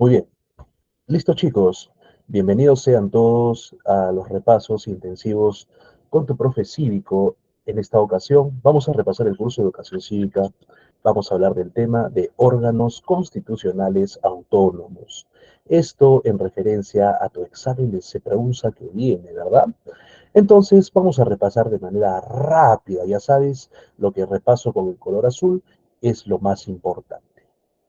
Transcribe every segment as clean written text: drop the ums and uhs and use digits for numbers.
Muy bien, listo chicos. Bienvenidos sean todos a los repasos intensivos con tu profe cívico. En esta ocasión vamos a repasar el curso de educación cívica. Vamos a hablar del tema de órganos constitucionales autónomos. Esto en referencia a tu examen de CEPRAUNSA que viene, ¿verdad? Entonces vamos a repasar de manera rápida. Ya sabes, lo que repaso con el color azul es lo más importante.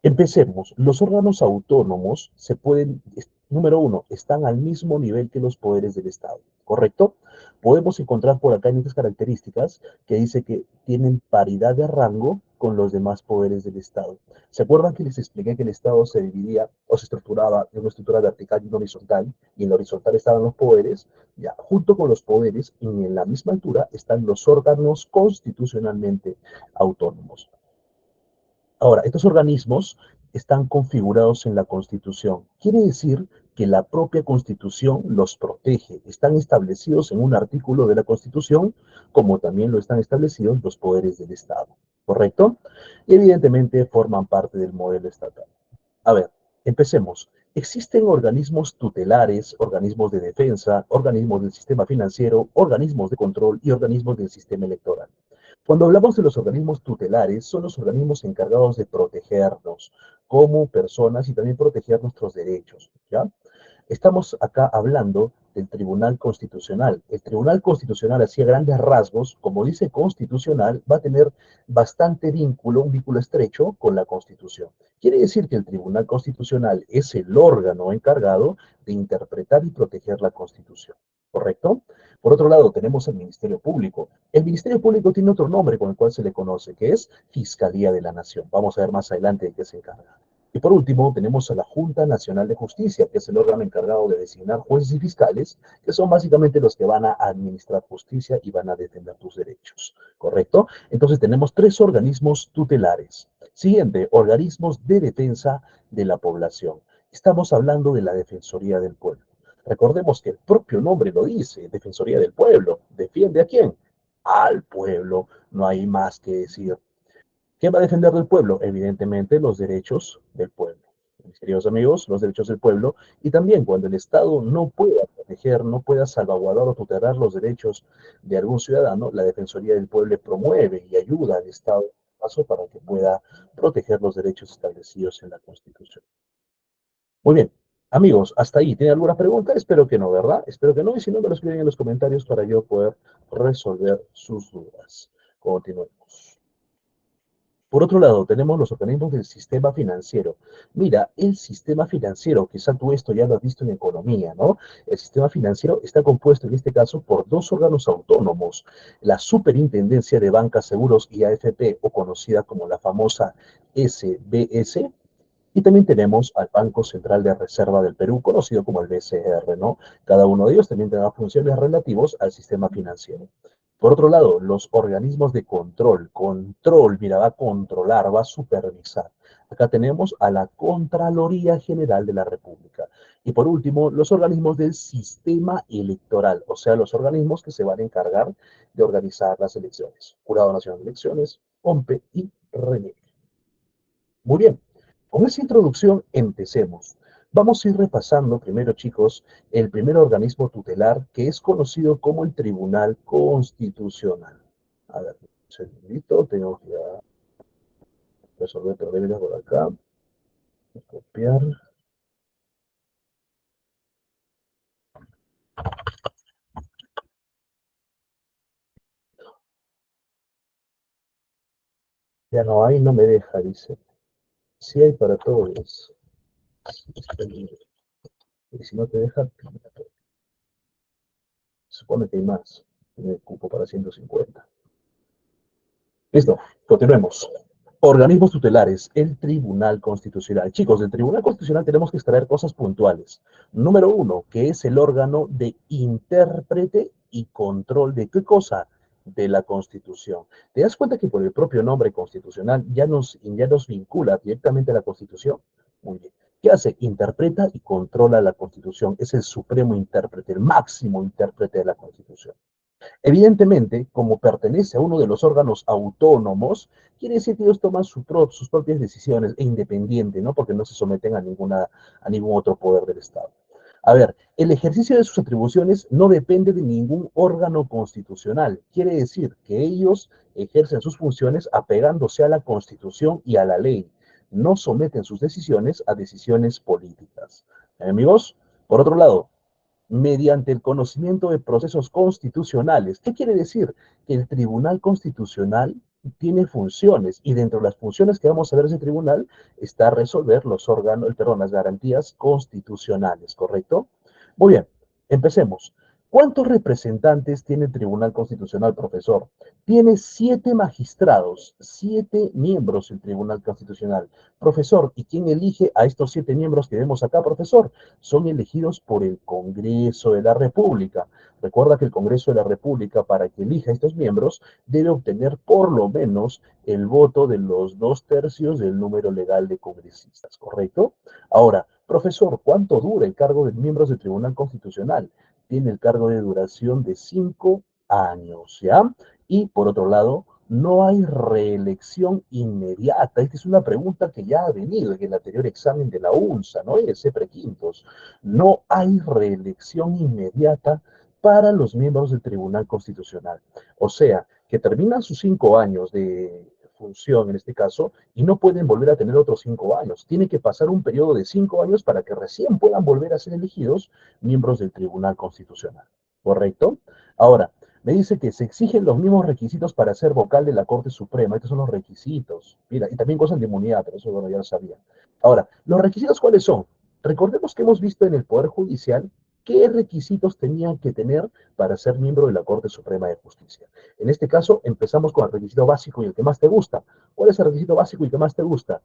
Empecemos. Los órganos autónomos se pueden, número uno, están al mismo nivel que los poderes del Estado, ¿correcto? Podemos encontrar por acá en estas características que dice que tienen paridad de rango con los demás poderes del Estado. ¿Se acuerdan que les expliqué que el Estado se dividía o se estructuraba en una estructura vertical y una horizontal? Y en la horizontal estaban los poderes. Ya, junto con los poderes y en la misma altura están los órganos constitucionalmente autónomos. Ahora, estos organismos están configurados en la Constitución. Quiere decir que la propia Constitución los protege. Están establecidos en un artículo de la Constitución, como también lo están establecidos los poderes del Estado. ¿Correcto? Y evidentemente forman parte del modelo estatal. A ver, empecemos. Existen organismos tutelares, organismos de defensa, organismos del sistema financiero, organismos de control y organismos del sistema electoral. Cuando hablamos de los organismos tutelares, son los organismos encargados de protegernos como personas y también proteger nuestros derechos, ¿ya? Estamos acá hablando del Tribunal Constitucional. El Tribunal Constitucional, así a grandes rasgos, como dice constitucional, va a tener bastante vínculo, un vínculo estrecho con la Constitución. Quiere decir que el Tribunal Constitucional es el órgano encargado de interpretar y proteger la Constitución. ¿Correcto? Por otro lado, tenemos el Ministerio Público. El Ministerio Público tiene otro nombre con el cual se le conoce, que es Fiscalía de la Nación. Vamos a ver más adelante de qué se encarga. Y por último, tenemos a la Junta Nacional de Justicia, que es el órgano encargado de designar jueces y fiscales, que son básicamente los que van a administrar justicia y van a defender tus derechos. ¿Correcto? Entonces tenemos tres organismos tutelares. Siguiente, organismos de defensa de la población. Estamos hablando de la Defensoría del Pueblo. Recordemos que el propio nombre lo dice, Defensoría del Pueblo. ¿Defiende a quién? Al pueblo. No hay más que decir. ¿Quién va a defender del pueblo? Evidentemente los derechos del pueblo. Mis queridos amigos, los derechos del pueblo. Y también cuando el Estado no pueda proteger, no pueda salvaguardar o tutelar los derechos de algún ciudadano, la Defensoría del Pueblo promueve y ayuda al Estado paso para que pueda proteger los derechos establecidos en la Constitución. Muy bien. Amigos, hasta ahí. ¿Tienen alguna pregunta? Espero que no, ¿verdad? Espero que no. Y si no, me lo escriben en los comentarios para yo poder resolver sus dudas. Continuemos. Por otro lado, tenemos los organismos del sistema financiero. Mira, el sistema financiero, quizá tú esto ya lo has visto en economía, ¿no? El sistema financiero está compuesto en este caso por dos órganos autónomos, la Superintendencia de Bancas, Seguros y AFP, o conocida como la famosa SBS, y también tenemos al Banco Central de Reserva del Perú, conocido como el BCR, ¿no? Cada uno de ellos también tendrá funciones relativas al sistema financiero. Por otro lado, los organismos de control. Control, mira, va a controlar, va a supervisar. Acá tenemos a la Contraloría General de la República. Y por último, los organismos del sistema electoral, o sea, los organismos que se van a encargar de organizar las elecciones. Jurado Nacional de Elecciones, OMPE y RENEC. Muy bien, con esa introducción empecemos. Vamos a ir repasando primero, chicos, el primer organismo tutelar que es conocido como el Tribunal Constitucional. A ver, un segundito, tengo que resolver problemas por acá. Copiar. Ya no hay, no me deja, dice. Sí hay para todos. Y si no te deja, supone que hay más. Tiene cupo para 150. Listo, continuemos. Organismos tutelares, el Tribunal Constitucional. Chicos, del Tribunal Constitucional tenemos que extraer cosas puntuales. Número uno, que es el órgano de intérprete y control de qué cosa? De la Constitución. ¿Te das cuenta que por el propio nombre constitucional ya nos vincula directamente a la Constitución? Muy bien. ¿Qué hace? Interpreta y controla la Constitución. Es el supremo intérprete, el máximo intérprete de la Constitución. Evidentemente, como pertenece a uno de los órganos autónomos, quiere decir que ellos toman sus propias decisiones e independiente, ¿no? Porque no se someten a ningún otro poder del Estado. A ver, el ejercicio de sus atribuciones no depende de ningún órgano constitucional. Quiere decir que ellos ejercen sus funciones apegándose a la Constitución y a la ley. No someten sus decisiones a decisiones políticas. Amigos, por otro lado, mediante el conocimiento de procesos constitucionales. ¿Qué quiere decir? Que el Tribunal Constitucional tiene funciones y dentro de las funciones que vamos a ver ese tribunal está resolver los órganos, perdón, las garantías constitucionales, ¿correcto? Muy bien, empecemos. ¿Cuántos representantes tiene el Tribunal Constitucional, profesor? Tiene 7 magistrados, 7 miembros el Tribunal Constitucional. Profesor, ¿y quién elige a estos 7 miembros que vemos acá, profesor? Son elegidos por el Congreso de la República. Recuerda que el Congreso de la República, para que elija a estos miembros, debe obtener por lo menos el voto de los 2/3 del número legal de congresistas, ¿correcto? Ahora, profesor, ¿cuánto dura el cargo de miembros del Tribunal Constitucional? Tiene el cargo de duración de 5 años, ¿ya? Y por otro lado, no hay reelección inmediata. Esta es una pregunta que ya ha venido en el anterior examen de la UNSA, ¿no? En el CEPRE-Quintos. No hay reelección inmediata para los miembros del Tribunal Constitucional. O sea, que terminan sus 5 años de función, en este caso, y no pueden volver a tener otros 5 años. Tiene que pasar un periodo de 5 años para que recién puedan volver a ser elegidos miembros del Tribunal Constitucional. ¿Correcto? Ahora, me dice que se exigen los mismos requisitos para ser vocal de la Corte Suprema. Estos son los requisitos. Mira, y también gozan de inmunidad, pero eso bueno, ya lo sabía. Ahora, ¿los requisitos cuáles son? Recordemos que hemos visto en el Poder Judicial qué requisitos tenían que tener para ser miembro de la Corte Suprema de Justicia. En este caso, empezamos con el requisito básico y el que más te gusta. ¿Cuál es el requisito básico y el que más te gusta?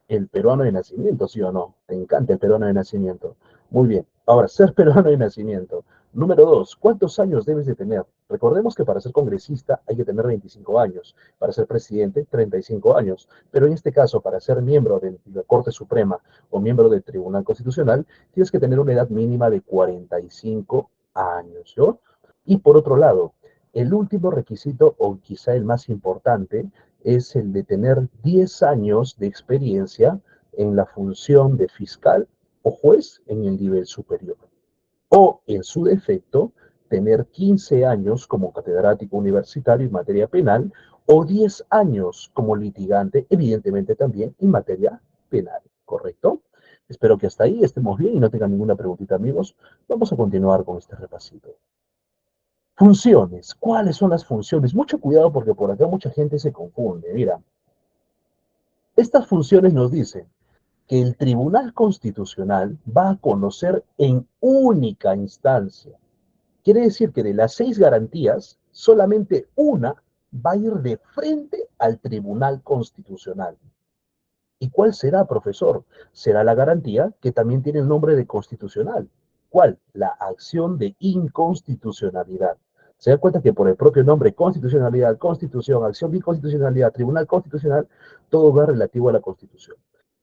El peruano de nacimiento, ¿sí o no? Te encanta el peruano de nacimiento. Muy bien. Ahora, ser peruano de nacimiento. Número 2, ¿cuántos años debes de tener? Recordemos que para ser congresista hay que tener 25 años, para ser presidente 35 años, pero en este caso, para ser miembro de la Corte Suprema o miembro del Tribunal Constitucional, tienes que tener una edad mínima de 45 años, ¿yo? Y por otro lado, el último requisito, o quizá el más importante, es el de tener 10 años de experiencia en la función de fiscal o juez en el nivel superior. O, en su defecto, tener 15 años como catedrático universitario en materia penal o 10 años como litigante, evidentemente también en materia penal, ¿correcto? Espero que hasta ahí estemos bien y no tengan ninguna preguntita, amigos. Vamos a continuar con este repasito. Funciones. ¿Cuáles son las funciones? Mucho cuidado porque por acá mucha gente se confunde. Mira, estas funciones nos dicen que el Tribunal Constitucional va a conocer en única instancia. Quiere decir que de las 6 garantías, solamente una va a ir de frente al Tribunal Constitucional. ¿Y cuál será, profesor? Será la garantía que también tiene el nombre de constitucional. ¿Cuál? La acción de inconstitucionalidad. Se da cuenta que por el propio nombre, constitucionalidad, constitución, acción de inconstitucionalidad, tribunal constitucional, todo va relativo a la constitución.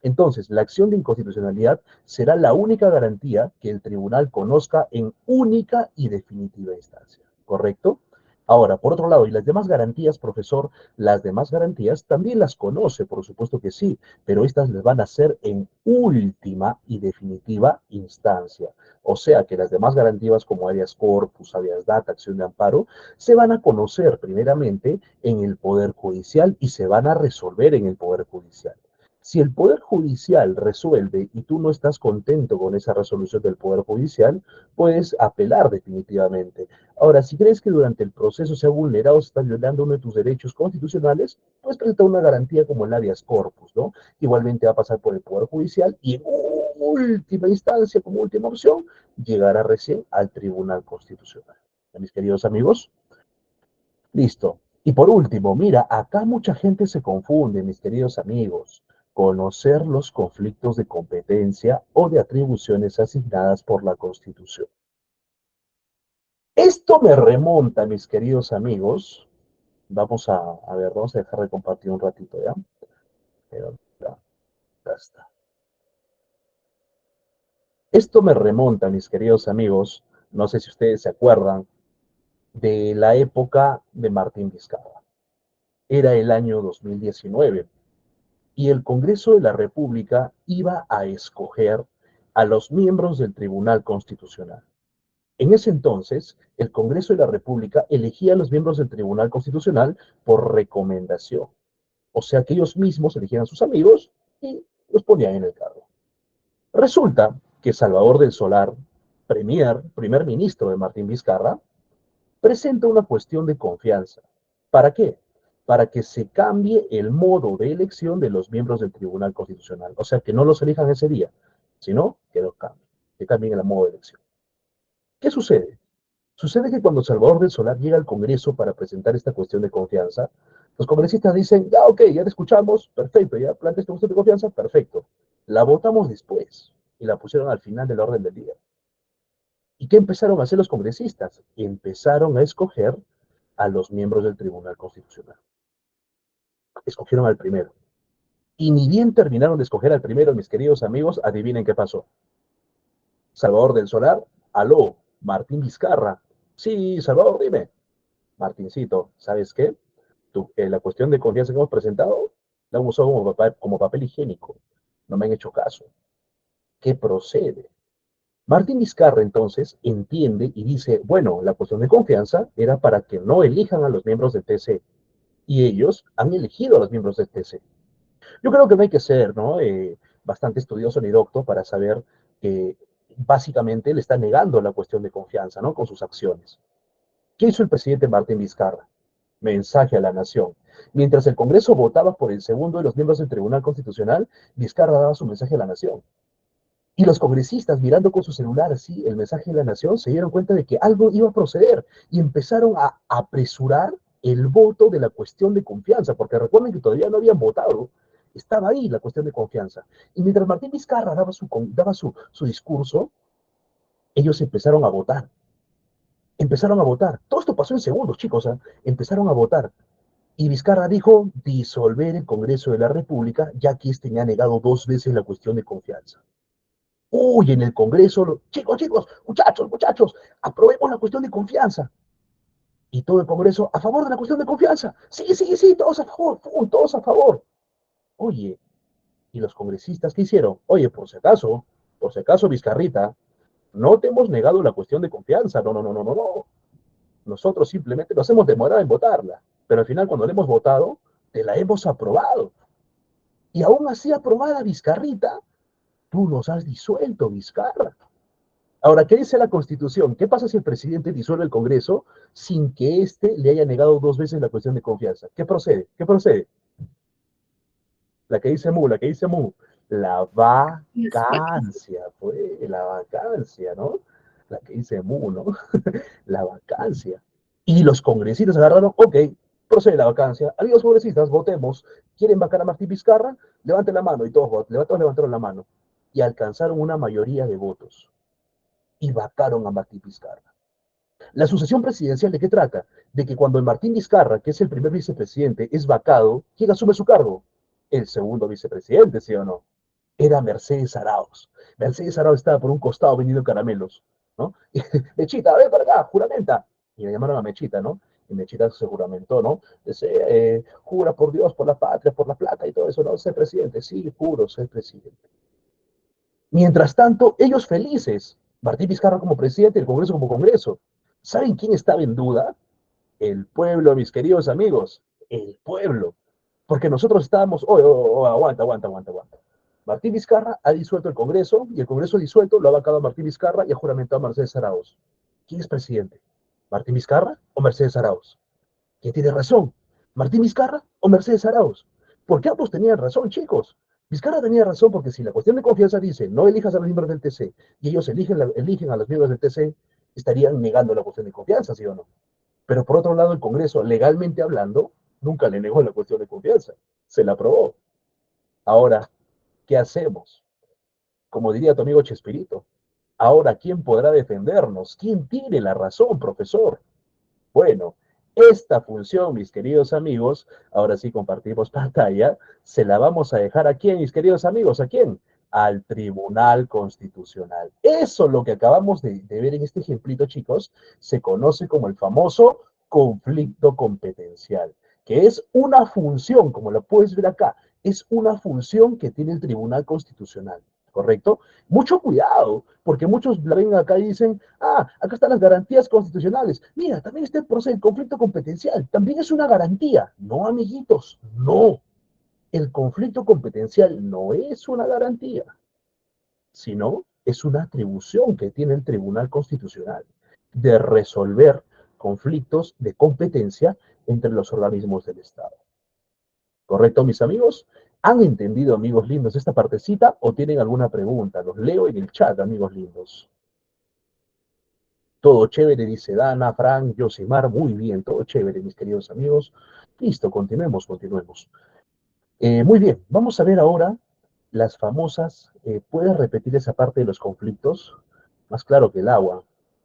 Entonces, la acción de inconstitucionalidad será la única garantía que el tribunal conozca en única y definitiva instancia. ¿Correcto? Ahora, por otro lado, ¿y las demás garantías, profesor? Las demás garantías también las conoce, por supuesto que sí, pero estas les van a ser en última y definitiva instancia. O sea que las demás garantías como habeas corpus, habeas data, acción de amparo, se van a conocer primeramente en el Poder Judicial y se van a resolver en el Poder Judicial. Si el Poder Judicial resuelve y tú no estás contento con esa resolución del Poder Judicial, puedes apelar definitivamente. Ahora, si crees que durante el proceso se ha vulnerado, se está violando uno de tus derechos constitucionales, puedes presentar una garantía como el habeas corpus, ¿no? Igualmente va a pasar por el Poder Judicial y en última instancia, como última opción, llegará recién al Tribunal Constitucional. Mis queridos amigos, listo. Y por último, mira, acá mucha gente se confunde, mis queridos amigos. Conocer los conflictos de competencia o de atribuciones asignadas por la Constitución. Esto me remonta, mis queridos amigos. A ver, vamos a dejar de compartir un ratito, ¿ya? Pero, ya está. Esto me remonta, mis queridos amigos. No sé si ustedes se acuerdan. de la época de Martín Vizcarra. Era el año 2019 y el Congreso de la República iba a escoger a los miembros del Tribunal Constitucional. En ese entonces, el Congreso de la República elegía a los miembros del Tribunal Constitucional por recomendación. O sea que ellos mismos elegían a sus amigos y los ponían en el cargo. Resulta que Salvador del Solar, primer ministro de Martín Vizcarra, presenta una cuestión de confianza. ¿Para qué? Para que se cambie el modo de elección de los miembros del Tribunal Constitucional. O sea, que no los elijan ese día, sino que los cambien, que cambien el modo de elección. ¿Qué sucede? Sucede que cuando Salvador del Solar llega al Congreso para presentar esta cuestión de confianza, los congresistas dicen, ya, ok, ya te escuchamos, perfecto, ya planteaste esta cuestión de confianza, perfecto. La votamos después y la pusieron al final del orden del día. ¿Y qué empezaron a hacer los congresistas? Empezaron a escoger a los miembros del Tribunal Constitucional. Escogieron al primero. Y ni bien terminaron de escoger al primero, mis queridos amigos, adivinen qué pasó. Salvador del Solar, aló, Martín Vizcarra. Sí, Salvador, dime. Martincito, ¿sabes qué? La cuestión de confianza que hemos presentado la hemos usado como papel higiénico. No me han hecho caso. ¿Qué procede? Martín Vizcarra entonces entiende y dice, bueno, la cuestión de confianza era para que no elijan a los miembros del TC y ellos han elegido a los miembros del TC. Yo creo que no hay que ser, ¿no? Bastante estudioso ni docto para saber que básicamente le está negando la cuestión de confianza, ¿no? Con sus acciones. ¿Qué hizo el presidente Martín Vizcarra? Mensaje a la nación. Mientras el Congreso votaba por el segundo de los miembros del Tribunal Constitucional, Vizcarra daba su mensaje a la nación. Y los congresistas, mirando con su celular así el mensaje de la nación, se dieron cuenta de que algo iba a proceder y empezaron a apresurar el voto de la cuestión de confianza, porque recuerden que todavía no habían votado, estaba ahí la cuestión de confianza. Y mientras Martín Vizcarra daba su discurso, ellos empezaron a votar. Todo esto pasó en segundos, chicos, ¿eh? Empezaron a votar. Y Vizcarra dijo disolver el Congreso de la República, ya que este me ha negado 2 veces la cuestión de confianza. Uy, en el Congreso, chicos, muchachos, aprobemos la cuestión de confianza. Y todo el Congreso a favor de la cuestión de confianza. Sí, todos a favor, todos a favor. Oye, ¿y los congresistas qué hicieron? Oye, por si acaso, Vizcarrita, no te hemos negado la cuestión de confianza. No, no, no, no, no, no. Nosotros simplemente nos hemos demorado en votarla. Pero al final, cuando la hemos votado, te la hemos aprobado. Y aún así aprobada, Vizcarrita, tú nos has disuelto, Vizcarra. Ahora, ¿qué dice la Constitución? ¿Qué pasa si el presidente disuelve el Congreso sin que éste le haya negado 2 veces la cuestión de confianza? ¿Qué procede? ¿Qué procede? La que dice Mu. La vacancia, pues, la vacancia, ¿no? La que dice Mu, ¿no? La vacancia. Y los congresistas agarraron, ok, procede la vacancia. Amigos congresistas, votemos. ¿Quieren vacar a Martín Vizcarra? Levanten la mano y todos levantaron la mano. Y alcanzaron una mayoría de votos. Y vacaron a Martín Vizcarra. La sucesión presidencial, ¿de qué trata? De que cuando Martín Vizcarra, que es el primer vicepresidente, es vacado, ¿quién asume su cargo? El segundo vicepresidente, ¿sí o no? Era Mercedes Arauz. Mercedes Arauz estaba por un costado vendiendo caramelos, ¿no? Y, Mechita, ven para acá, juramenta. Y le llamaron a Mechita, ¿no? Y Mechita se juramentó, ¿no? Dice, jura por Dios, por la patria, por la plata y todo eso, ¿no? Ser presidente, sí, juro ser presidente. Mientras tanto, ellos felices. Martín Vizcarra como presidente, el Congreso como Congreso. ¿Saben quién estaba en duda? El pueblo, mis queridos amigos. El pueblo. Porque nosotros estábamos, aguanta. Martín Vizcarra ha disuelto el Congreso y el Congreso disuelto lo ha vacado a Martín Vizcarra y ha juramentado a Mercedes Arauz. ¿Quién es presidente? ¿Martín Vizcarra o Mercedes Arauz? ¿Quién tiene razón? ¿Martín Vizcarra o Mercedes Arauz? Porque ambos tenían razón, chicos. Vizcarra tenía razón porque si la cuestión de confianza dice no elijas a los miembros del TC y ellos eligen a los miembros del TC, estarían negando la cuestión de confianza, ¿sí o no? Pero por otro lado, el Congreso, legalmente hablando, nunca le negó la cuestión de confianza. Se la aprobó. Ahora, ¿qué hacemos? Como diría tu amigo Chespirito, ahora, ¿quién podrá defendernos? ¿Quién tiene la razón, profesor? Bueno, esta función, mis queridos amigos, ahora sí compartimos pantalla, se la vamos a dejar a quién, mis queridos amigos, ¿a quién? al Tribunal Constitucional. Eso, lo que acabamos de ver en este ejemplito, chicos, se conoce como el famoso conflicto competencial, que es una función, como lo puedes ver acá, es una función que tiene el Tribunal Constitucional, ¿correcto? Mucho cuidado, porque muchos la ven acá y dicen, ah, acá están las garantías constitucionales. Mira, también este proceso, el conflicto competencial, también es una garantía. No, amiguitos, no. El conflicto competencial no es una garantía, sino es una atribución que tiene el Tribunal Constitucional de resolver conflictos de competencia entre los organismos del Estado. ¿Correcto, mis amigos? ¿Han entendido, amigos lindos, esta partecita o tienen alguna pregunta? Los leo en el chat, amigos lindos. Todo chévere, dice Dana, Frank, Josimar, muy bien, todo chévere, mis queridos amigos. Listo, continuemos, continuemos. Muy bien, vamos a ver ahora las famosas, ¿puedes repetir esa parte de los conflictos? Más claro que el agua.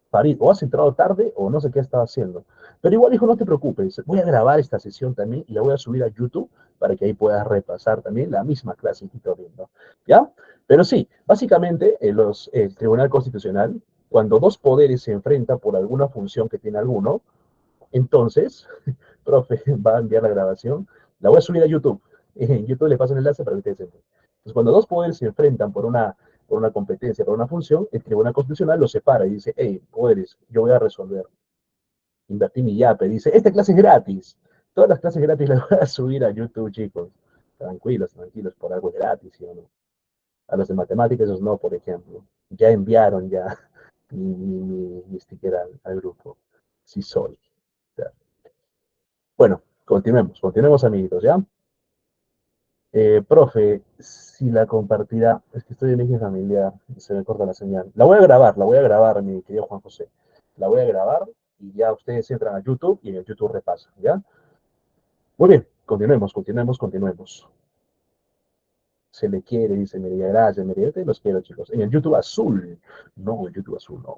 Farid, o has entrado tarde o no sé qué estaba haciendo. Pero igual, hijo, no te preocupes. Voy a grabar esta sesión también y la voy a subir a YouTube para que ahí puedas repasar también la misma clase que estoy viendo. ¿Ya? Pero sí, básicamente el Tribunal Constitucional, cuando dos poderes se enfrentan por alguna función que tiene alguno, entonces, profe, va a enviar la grabación, la voy a subir a YouTube. En YouTube le paso el enlace para que ustedes entren. Entonces, cuando dos poderes se enfrentan por una competencia, por una función, el Tribunal Constitucional los separa y dice, hey, poderes, yo voy a resolver. Invertí mi yape. Dice, esta clase es gratis. Todas las clases gratis las voy a subir a YouTube, chicos. Tranquilos, tranquilos, por algo es gratis, ¿sí o no? A los de matemáticas, esos no, por ejemplo. Ya enviaron ya mi sticker al grupo. Sí soy. Bueno, continuemos amiguitos, ¿ya? Profe, si la compartirá, es que estoy en eje familiar y se me corta la señal. La voy a grabar, mi querido Juan José. La voy a grabar y ya ustedes entran a YouTube y en el YouTube repasan, ¿ya? Muy bien, continuemos. Se le quiere, dice María, gracias, María, te los quiero, chicos. En el YouTube azul, no, el YouTube azul no.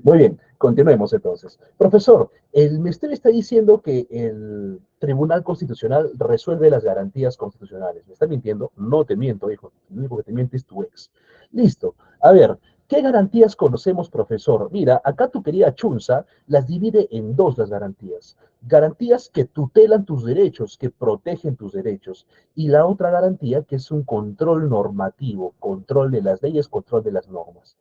Muy bien, continuemos entonces. Profesor, el mister está diciendo que el Tribunal Constitucional resuelve las garantías constitucionales. ¿Me está mintiendo? No te miento, hijo. Lo único que te miente es tu ex. Listo. A ver, ¿qué garantías conocemos, profesor? Mira, acá tu querida Chunza las divide en dos las garantías. Garantías que tutelan tus derechos, que protegen tus derechos. Y la otra garantía que es un control normativo, control de las leyes, control de las normas.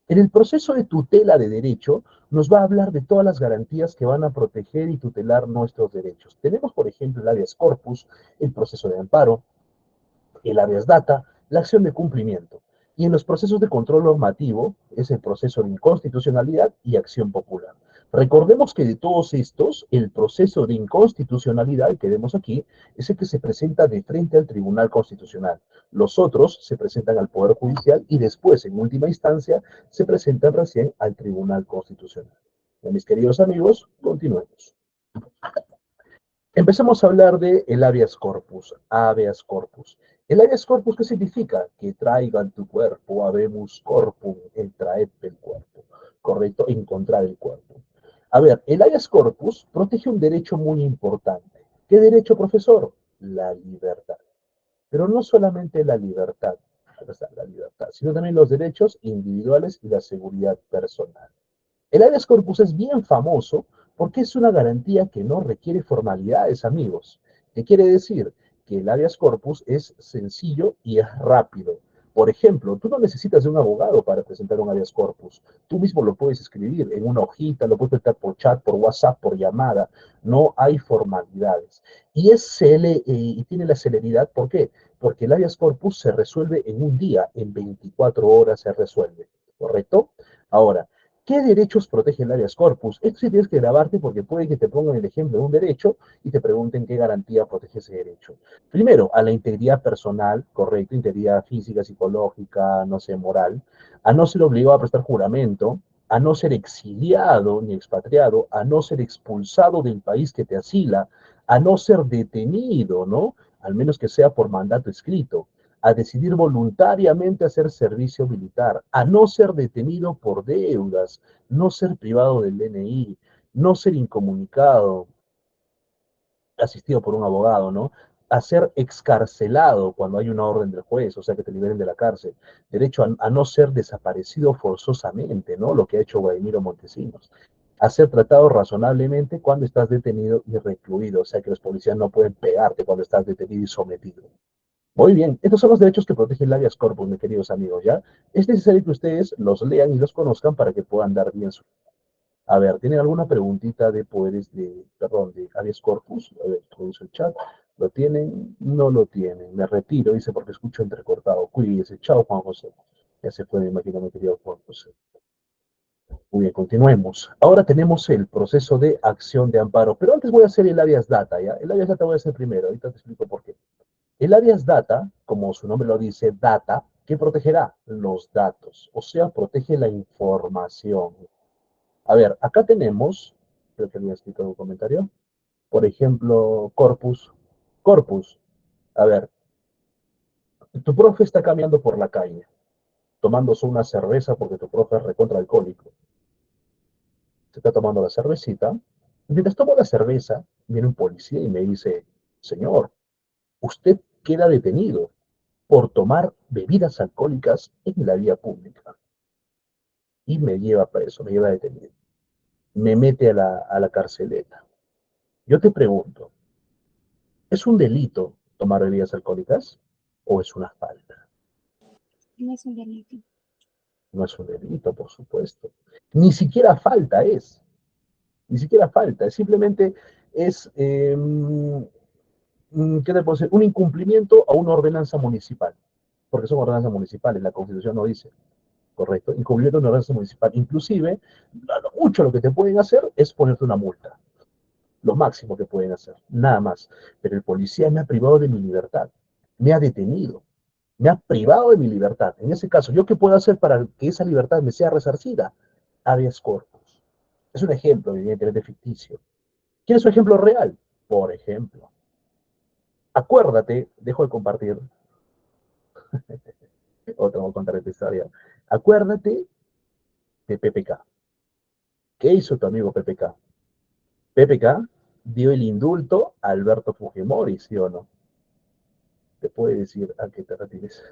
En el proceso de tutela de derecho nos va a hablar de todas las garantías que van a proteger y tutelar nuestros derechos. Tenemos, por ejemplo, el habeas corpus, el proceso de amparo, el habeas data, la acción de cumplimiento. Y en los procesos de control normativo es el proceso de inconstitucionalidad y acción popular. Recordemos que de todos estos, el proceso de inconstitucionalidad que vemos aquí es el que se presenta de frente al Tribunal Constitucional. Los otros se presentan al Poder Judicial y después, en última instancia, se presentan recién al Tribunal Constitucional. Mis queridos amigos, continuemos. Empecemos a hablar de el habeas corpus, habeas corpus. El habeas corpus, ¿qué significa? Que traigan tu cuerpo, habemus corpum, el traed del cuerpo, ¿correcto? Encontrar el cuerpo. A ver, el habeas corpus protege un derecho muy importante. ¿Qué derecho, profesor? La libertad. Pero no solamente la libertad, sino también los derechos individuales y la seguridad personal. El habeas corpus es bien famoso porque es una garantía que no requiere formalidades, amigos. ¿Qué quiere decir? Que el habeas corpus es sencillo y es rápido. Por ejemplo, tú no necesitas de un abogado para presentar un habeas corpus. Tú mismo lo puedes escribir en una hojita, lo puedes presentar por chat, por WhatsApp, por llamada. No hay formalidades. Y tiene la celeridad, ¿por qué? Porque el habeas corpus se resuelve en un día, en 24 horas se resuelve. ¿Correcto? Ahora, ¿qué derechos protege el habeas corpus? Esto sí tienes que grabarte porque puede que te pongan el ejemplo de un derecho y te pregunten qué garantía protege ese derecho. Primero, a la integridad personal, correcto, integridad física, psicológica, no sé, moral, a no ser obligado a prestar juramento, a no ser exiliado ni expatriado, a no ser expulsado del país que te asila, a no ser detenido, ¿no? Al menos que sea por mandato escrito, a decidir voluntariamente hacer servicio militar, a no ser detenido por deudas, no ser privado del DNI, no ser incomunicado, asistido por un abogado, ¿no? a ser excarcelado cuando hay una orden del juez, o sea, que te liberen de la cárcel, derecho a no ser desaparecido forzosamente, ¿no? Lo que ha hecho Guaidó Montesinos, a ser tratado razonablemente cuando estás detenido y recluido, o sea, que los policías no pueden pegarte cuando estás detenido y sometido. Muy bien, estos son los derechos que protege el habeas corpus, mis queridos amigos, ¿ya? Es necesario que ustedes los lean y los conozcan para que puedan dar bien su... A ver, ¿tienen alguna preguntita de poderes de, perdón, de habeas corpus? A ver, introduce el chat. ¿Lo tienen? No lo tienen. Me retiro, dice, porque escucho entrecortado. Cuídese. Chao, Juan José. Ya se fue, me imagino, mi querido Juan José. Muy bien, continuemos. Ahora tenemos el proceso de acción de amparo, pero antes voy a hacer el habeas data, ¿ya? El habeas data voy a hacer primero, ahorita te explico por qué. El habeas data, como su nombre lo dice, data, ¿qué protegerá? Los datos, o sea, protege la información. A ver, acá tenemos, creo que había escrito un comentario, por ejemplo, corpus. Corpus, a ver, tu profe está caminando por la calle, tomándose una cerveza porque tu profe es recontra alcohólico. Se está tomando la cervecita. Y mientras tomo la cerveza, viene un policía y me dice, señor, usted queda detenido por tomar bebidas alcohólicas en la vía pública. Y me lleva preso, me lleva detenido. Me mete a la carceleta. Yo te pregunto, ¿es un delito tomar bebidas alcohólicas o es una falta? No es un delito. No es un delito, por supuesto. Ni siquiera falta es. Ni siquiera falta. Simplemente es, ¿qué te puedo decir? Un incumplimiento a una ordenanza municipal. Porque son ordenanzas municipales, la Constitución no dice. Correcto. Incumplimiento de una ordenanza municipal. Inclusive, mucho lo que te pueden hacer es ponerte una multa. Lo máximo que pueden hacer. Nada más. Pero el policía me ha privado de mi libertad. Me ha detenido. Me ha privado de mi libertad. En ese caso, ¿yo qué puedo hacer para que esa libertad me sea resarcida? Habeas corpus. Es un ejemplo, evidentemente ficticio. ¿Quieres un ejemplo real? Por ejemplo, acuérdate, dejo de compartir, o tengo que contar esta historia. Acuérdate de PPK. ¿Qué hizo tu amigo PPK? PPK dio el indulto a Alberto Fujimori, ¿sí o no? Te puede decir a que te retires.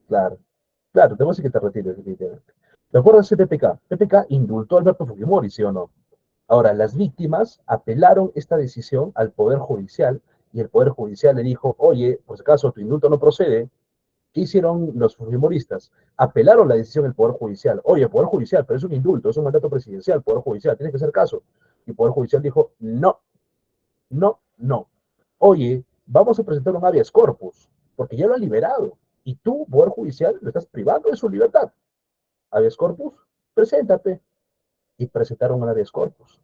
Claro, claro, te voy a decir que te retires, definitivamente. ¿Te acuerdas de PPK? PPK indultó a Alberto Fujimori, ¿sí o no? Ahora, las víctimas apelaron esta decisión al Poder Judicial y el Poder Judicial le dijo, oye, por si acaso tu indulto no procede. ¿Qué hicieron los fujimoristas? Apelaron la decisión del Poder Judicial. Oye, Poder Judicial, pero es un indulto, es un mandato presidencial, Poder Judicial, tiene que hacer caso. Y el Poder Judicial dijo, no, no, no. Oye, vamos a presentar un habeas corpus, porque ya lo han liberado. Y tú, Poder Judicial, lo estás privando de su libertad. Habeas corpus, preséntate. Y presentaron un habeas corpus.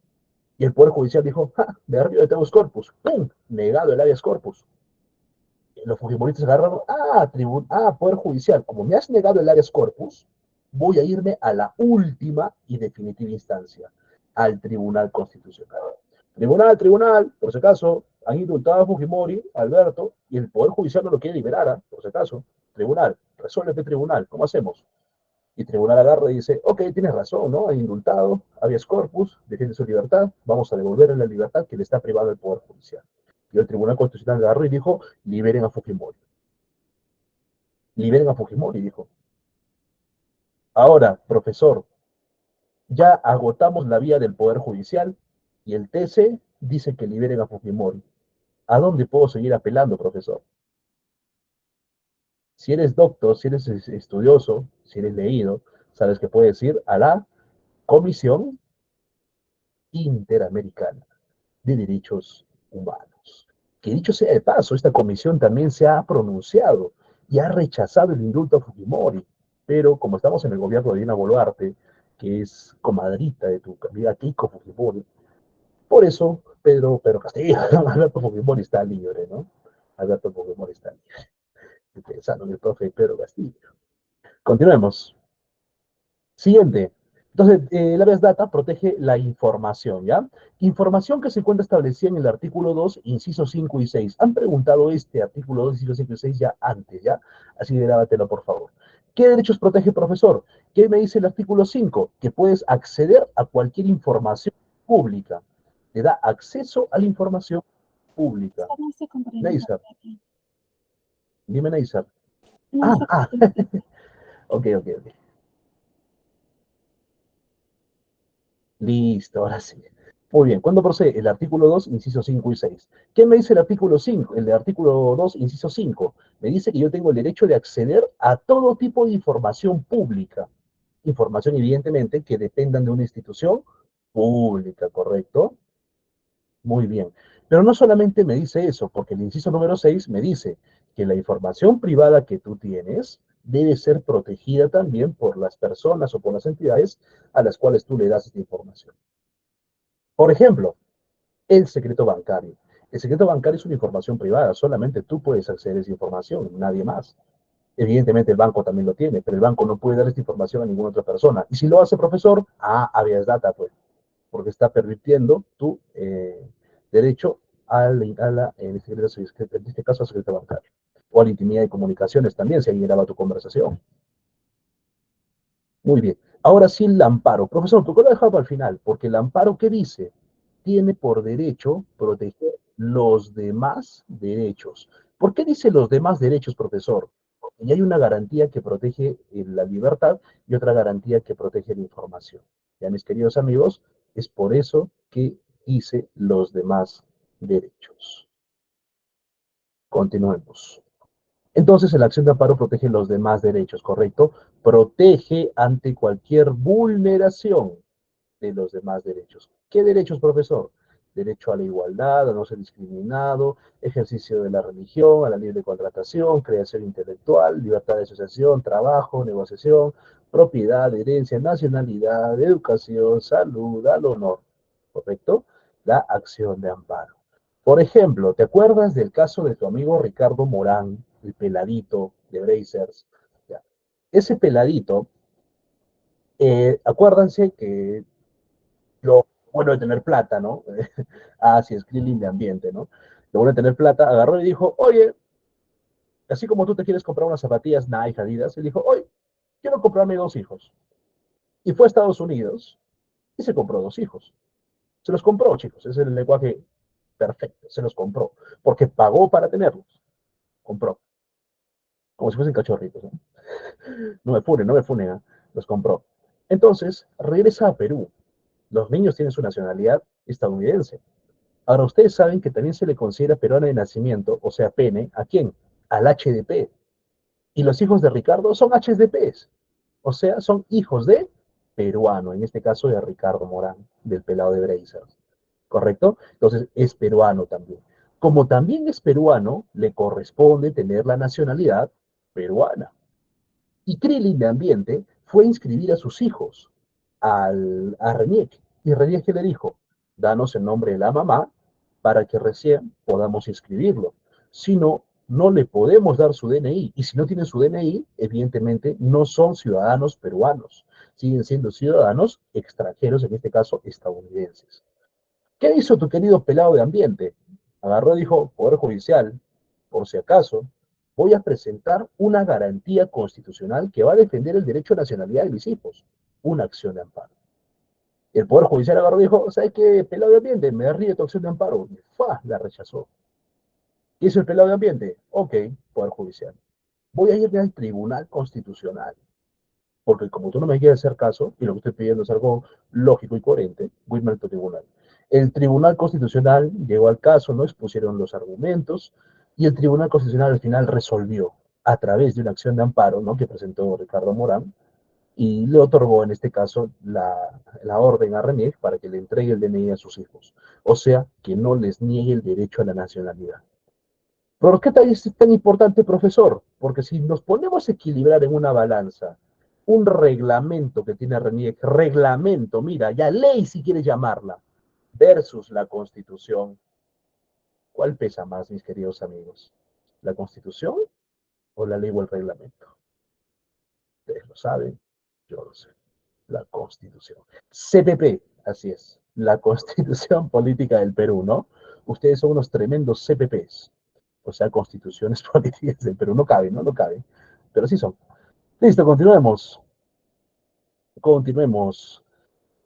Y el Poder Judicial dijo, ja, de arriba de habeas corpus. ¡Pum! Negado el habeas corpus. Los fujimoristas agarraron, Poder Judicial, como me has negado el habeas corpus, voy a irme a la última y definitiva instancia, al Tribunal Constitucional. Tribunal, por si acaso, han indultado a Fujimori, a Alberto, y el Poder Judicial no lo quiere liberar, por si acaso. Tribunal, resuelve este tribunal, ¿cómo hacemos? Y el tribunal agarra y dice, ok, tienes razón, ¿no? Ha indultado, habeas corpus, defiende su libertad, vamos a devolverle la libertad que le está privada el Poder Judicial. Y el Tribunal Constitucional agarró y dijo, liberen a Fujimori. Liberen a Fujimori, dijo. Ahora, profesor, ya agotamos la vía del Poder Judicial y el TC dice que liberen a Fujimori. ¿A dónde puedo seguir apelando, profesor? Si eres doctor, si eres estudioso, si eres leído, sabes que puedes ir a la Comisión Interamericana de Derechos Humanos. Que dicho sea de paso, esta comisión también se ha pronunciado y ha rechazado el indulto a Fujimori. Pero como estamos en el gobierno de Dina Boluarte, que es comadrita de tu amiga Keiko Fujimori, por eso Pedro Castillo, Alberto Fujimori está libre, ¿no? Alberto Fujimori está libre. Pensando en el profe Pedro Castillo. Continuemos. Siguiente. Entonces, el habeas data protege la información, ¿ya? Información que se encuentra establecida en el artículo 2, incisos 5 y 6. Han preguntado este artículo 2, incisos 5 y 6 ya antes, ¿ya? Así que grábatelo, por favor. ¿Qué derechos protege, profesor? ¿Qué me dice el artículo 5? Que puedes acceder a cualquier información pública. Te da acceso a la información. pública. No estoy comprendiendo. Neisar, dime Neisar. No Ah, estoy ah, comprendiendo. ok, ok, ok. Listo, ahora sí. Muy bien, ¿cuándo procede? El artículo 2, inciso 5 y 6. ¿Qué me dice el artículo 5? El de artículo 2, inciso 5. Me dice que yo tengo el derecho de acceder a todo tipo de información pública. Información, evidentemente, que dependan de una institución pública, ¿correcto? Muy bien. Pero no solamente me dice eso, porque el inciso número 6 me dice que la información privada que tú tienes debe ser protegida también por las personas o por las entidades a las cuales tú le das esta información. Por ejemplo, el secreto bancario. El secreto bancario es una información privada, solamente tú puedes acceder a esa información, nadie más. Evidentemente el banco también lo tiene, pero el banco no puede dar esta información a ninguna otra persona. Y si lo hace profesor, habeas data, pues, porque está permitiendo tu derecho en este caso, al secreto bancario. O a la intimidad de comunicaciones también, si alguien graba tu conversación. Muy bien. Ahora sí el amparo. Profesor, ¿por qué lo he dejado al final? Porque el amparo, ¿qué dice? Tiene por derecho proteger los demás derechos. ¿Por qué dice los demás derechos, profesor? Porque hay una garantía que protege la libertad y otra garantía que protege la información. Ya, mis queridos amigos, es por eso que dice los demás derechos. Continuemos. Entonces, la acción de amparo protege los demás derechos, ¿correcto? Protege ante cualquier vulneración de los demás derechos. ¿Qué derechos, profesor? Derecho a la igualdad, a no ser discriminado, ejercicio de la religión, a la libre contratación, creación intelectual, libertad de asociación, trabajo, negociación, propiedad, herencia, nacionalidad, educación, salud, al honor. ¿Correcto? La acción de amparo. Por ejemplo, ¿te acuerdas del caso de tu amigo Ricardo Morán, el peladito de Brazers? Ya. Ese peladito, acuérdense que lo bueno de tener plata, ¿no? Sí, es Krillin de ambiente, ¿no? Lo bueno de tener plata, agarró y dijo, oye, así como tú te quieres comprar unas zapatillas Nike, Adidas, él dijo, oye, quiero comprarme 2 hijos. Y fue a Estados Unidos y se compró 2 hijos. Se los compró, chicos, es el lenguaje perfecto, se los compró, porque pagó para tenerlos, compró, como si fuesen cachorritos, ¿no? No me funen, ¿eh? Los compró. Entonces, regresa a Perú. Los niños tienen su nacionalidad estadounidense. Ahora, ustedes saben que también se le considera peruano de nacimiento, o sea, pene, ¿a quién? Al HDP. Y los hijos de Ricardo son HDPs, o sea, son hijos de peruano, en este caso de Ricardo Morán, del pelado de Brazers, ¿correcto? Entonces, es peruano también. Como también es peruano, le corresponde tener la nacionalidad peruana. Y Krillin de Ambiente fue a inscribir a sus hijos a Reniec. Y Reniec le dijo, danos el nombre de la mamá para que recién podamos inscribirlo. Si no, no le podemos dar su DNI. Y si no tienen su DNI, evidentemente no son ciudadanos peruanos. Siguen siendo ciudadanos extranjeros, en este caso estadounidenses. ¿Qué hizo tu querido pelado de ambiente? Agarró y dijo, Poder Judicial, por si acaso, voy a presentar una garantía constitucional que va a defender el derecho a nacionalidad de mis hijos, una acción de amparo. Y el Poder Judicial agarró y dijo, ¿sabes qué, pelado de ambiente? Me ríe tu acción de amparo. Y ¡fua! La rechazó. ¿Qué hizo el pelado de ambiente? Ok, Poder Judicial. Voy a irme al Tribunal Constitucional. Porque como tú no me quieres hacer caso, y lo que estoy pidiendo es algo lógico y coherente, voy al tribunal. El Tribunal Constitucional llegó al caso, no expusieron los argumentos, y el Tribunal Constitucional al final resolvió a través de una acción de amparo, ¿no?, que presentó Ricardo Morán, y le otorgó en este caso la orden a René para que le entregue el DNI a sus hijos. O sea, que no les niegue el derecho a la nacionalidad. ¿Por qué es tan importante, profesor? Porque si nos ponemos a equilibrar en una balanza un reglamento que tiene RENIEC, reglamento, mira, ya ley si quieres llamarla, versus la Constitución, ¿cuál pesa más, mis queridos amigos? ¿La Constitución o la ley o el reglamento? Ustedes lo saben, yo lo sé. La Constitución. CPP, así es, la Constitución Política del Perú, ¿no? Ustedes son unos tremendos CPPs, o sea, constituciones políticas del Perú. No cabe, ¿no? No cabe, pero sí son. Listo, continuemos. Continuemos.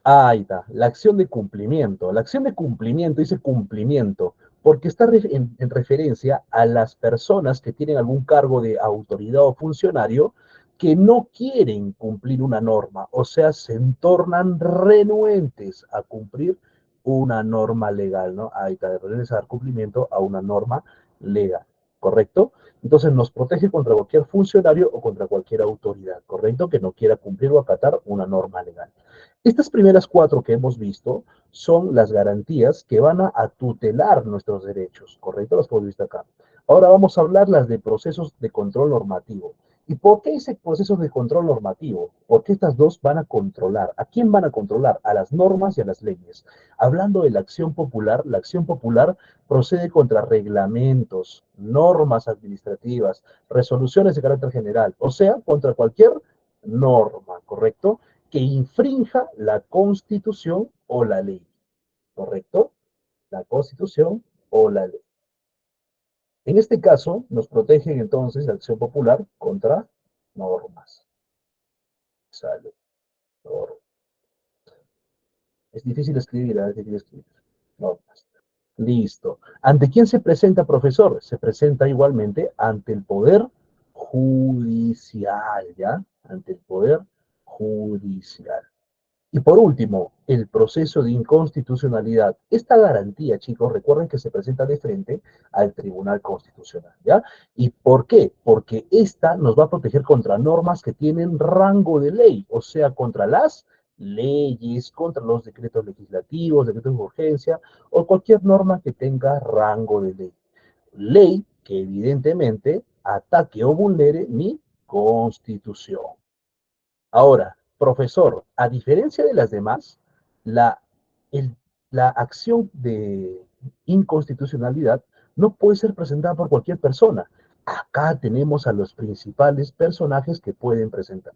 Ahí está, la acción de cumplimiento. La acción de cumplimiento dice cumplimiento. porque está en referencia a las personas que tienen algún cargo de autoridad o funcionario que no quieren cumplir una norma, o sea, se tornan renuentes a cumplir una norma legal, ¿no? Hay que dar cumplimiento a una norma legal, ¿correcto? Entonces nos protege contra cualquier funcionario o contra cualquier autoridad, ¿correcto? Que no quiera cumplir o acatar una norma legal. Estas primeras cuatro que hemos visto son las garantías que van a tutelar nuestros derechos, ¿correcto? Las hemos visto acá. Ahora vamos a hablar las de procesos de control normativo. ¿Y por qué ese proceso de control normativo? Porque estas dos van a controlar. ¿A quién van a controlar? A las normas y a las leyes. Hablando de la acción popular procede contra reglamentos, normas administrativas, resoluciones de carácter general, o sea, contra cualquier norma, ¿correcto? Que infrinja la Constitución o la ley, ¿correcto? La Constitución o la ley. En este caso, nos protegen entonces la acción popular contra normas. Sale. Normas. Es difícil escribir, es difícil escribir. Normas. Listo. ¿Ante quién se presenta, profesor? Se presenta igualmente ante el Poder Judicial, ¿ya? Ante el Poder Judicial. Y por último, el proceso de inconstitucionalidad. Esta garantía, chicos, recuerden que se presenta de frente al Tribunal Constitucional, ¿ya? ¿Y por qué? Porque esta nos va a proteger contra normas que tienen rango de ley, o sea, contra las leyes, contra los decretos legislativos, decretos de urgencia, o cualquier norma que tenga rango de ley. Ley que evidentemente ataque o vulnere mi constitución. Ahora, profesor, a diferencia de las demás, la, el- la acción de inconstitucionalidad no puede ser presentada por cualquier persona. Acá tenemos a los principales personajes que pueden presentar.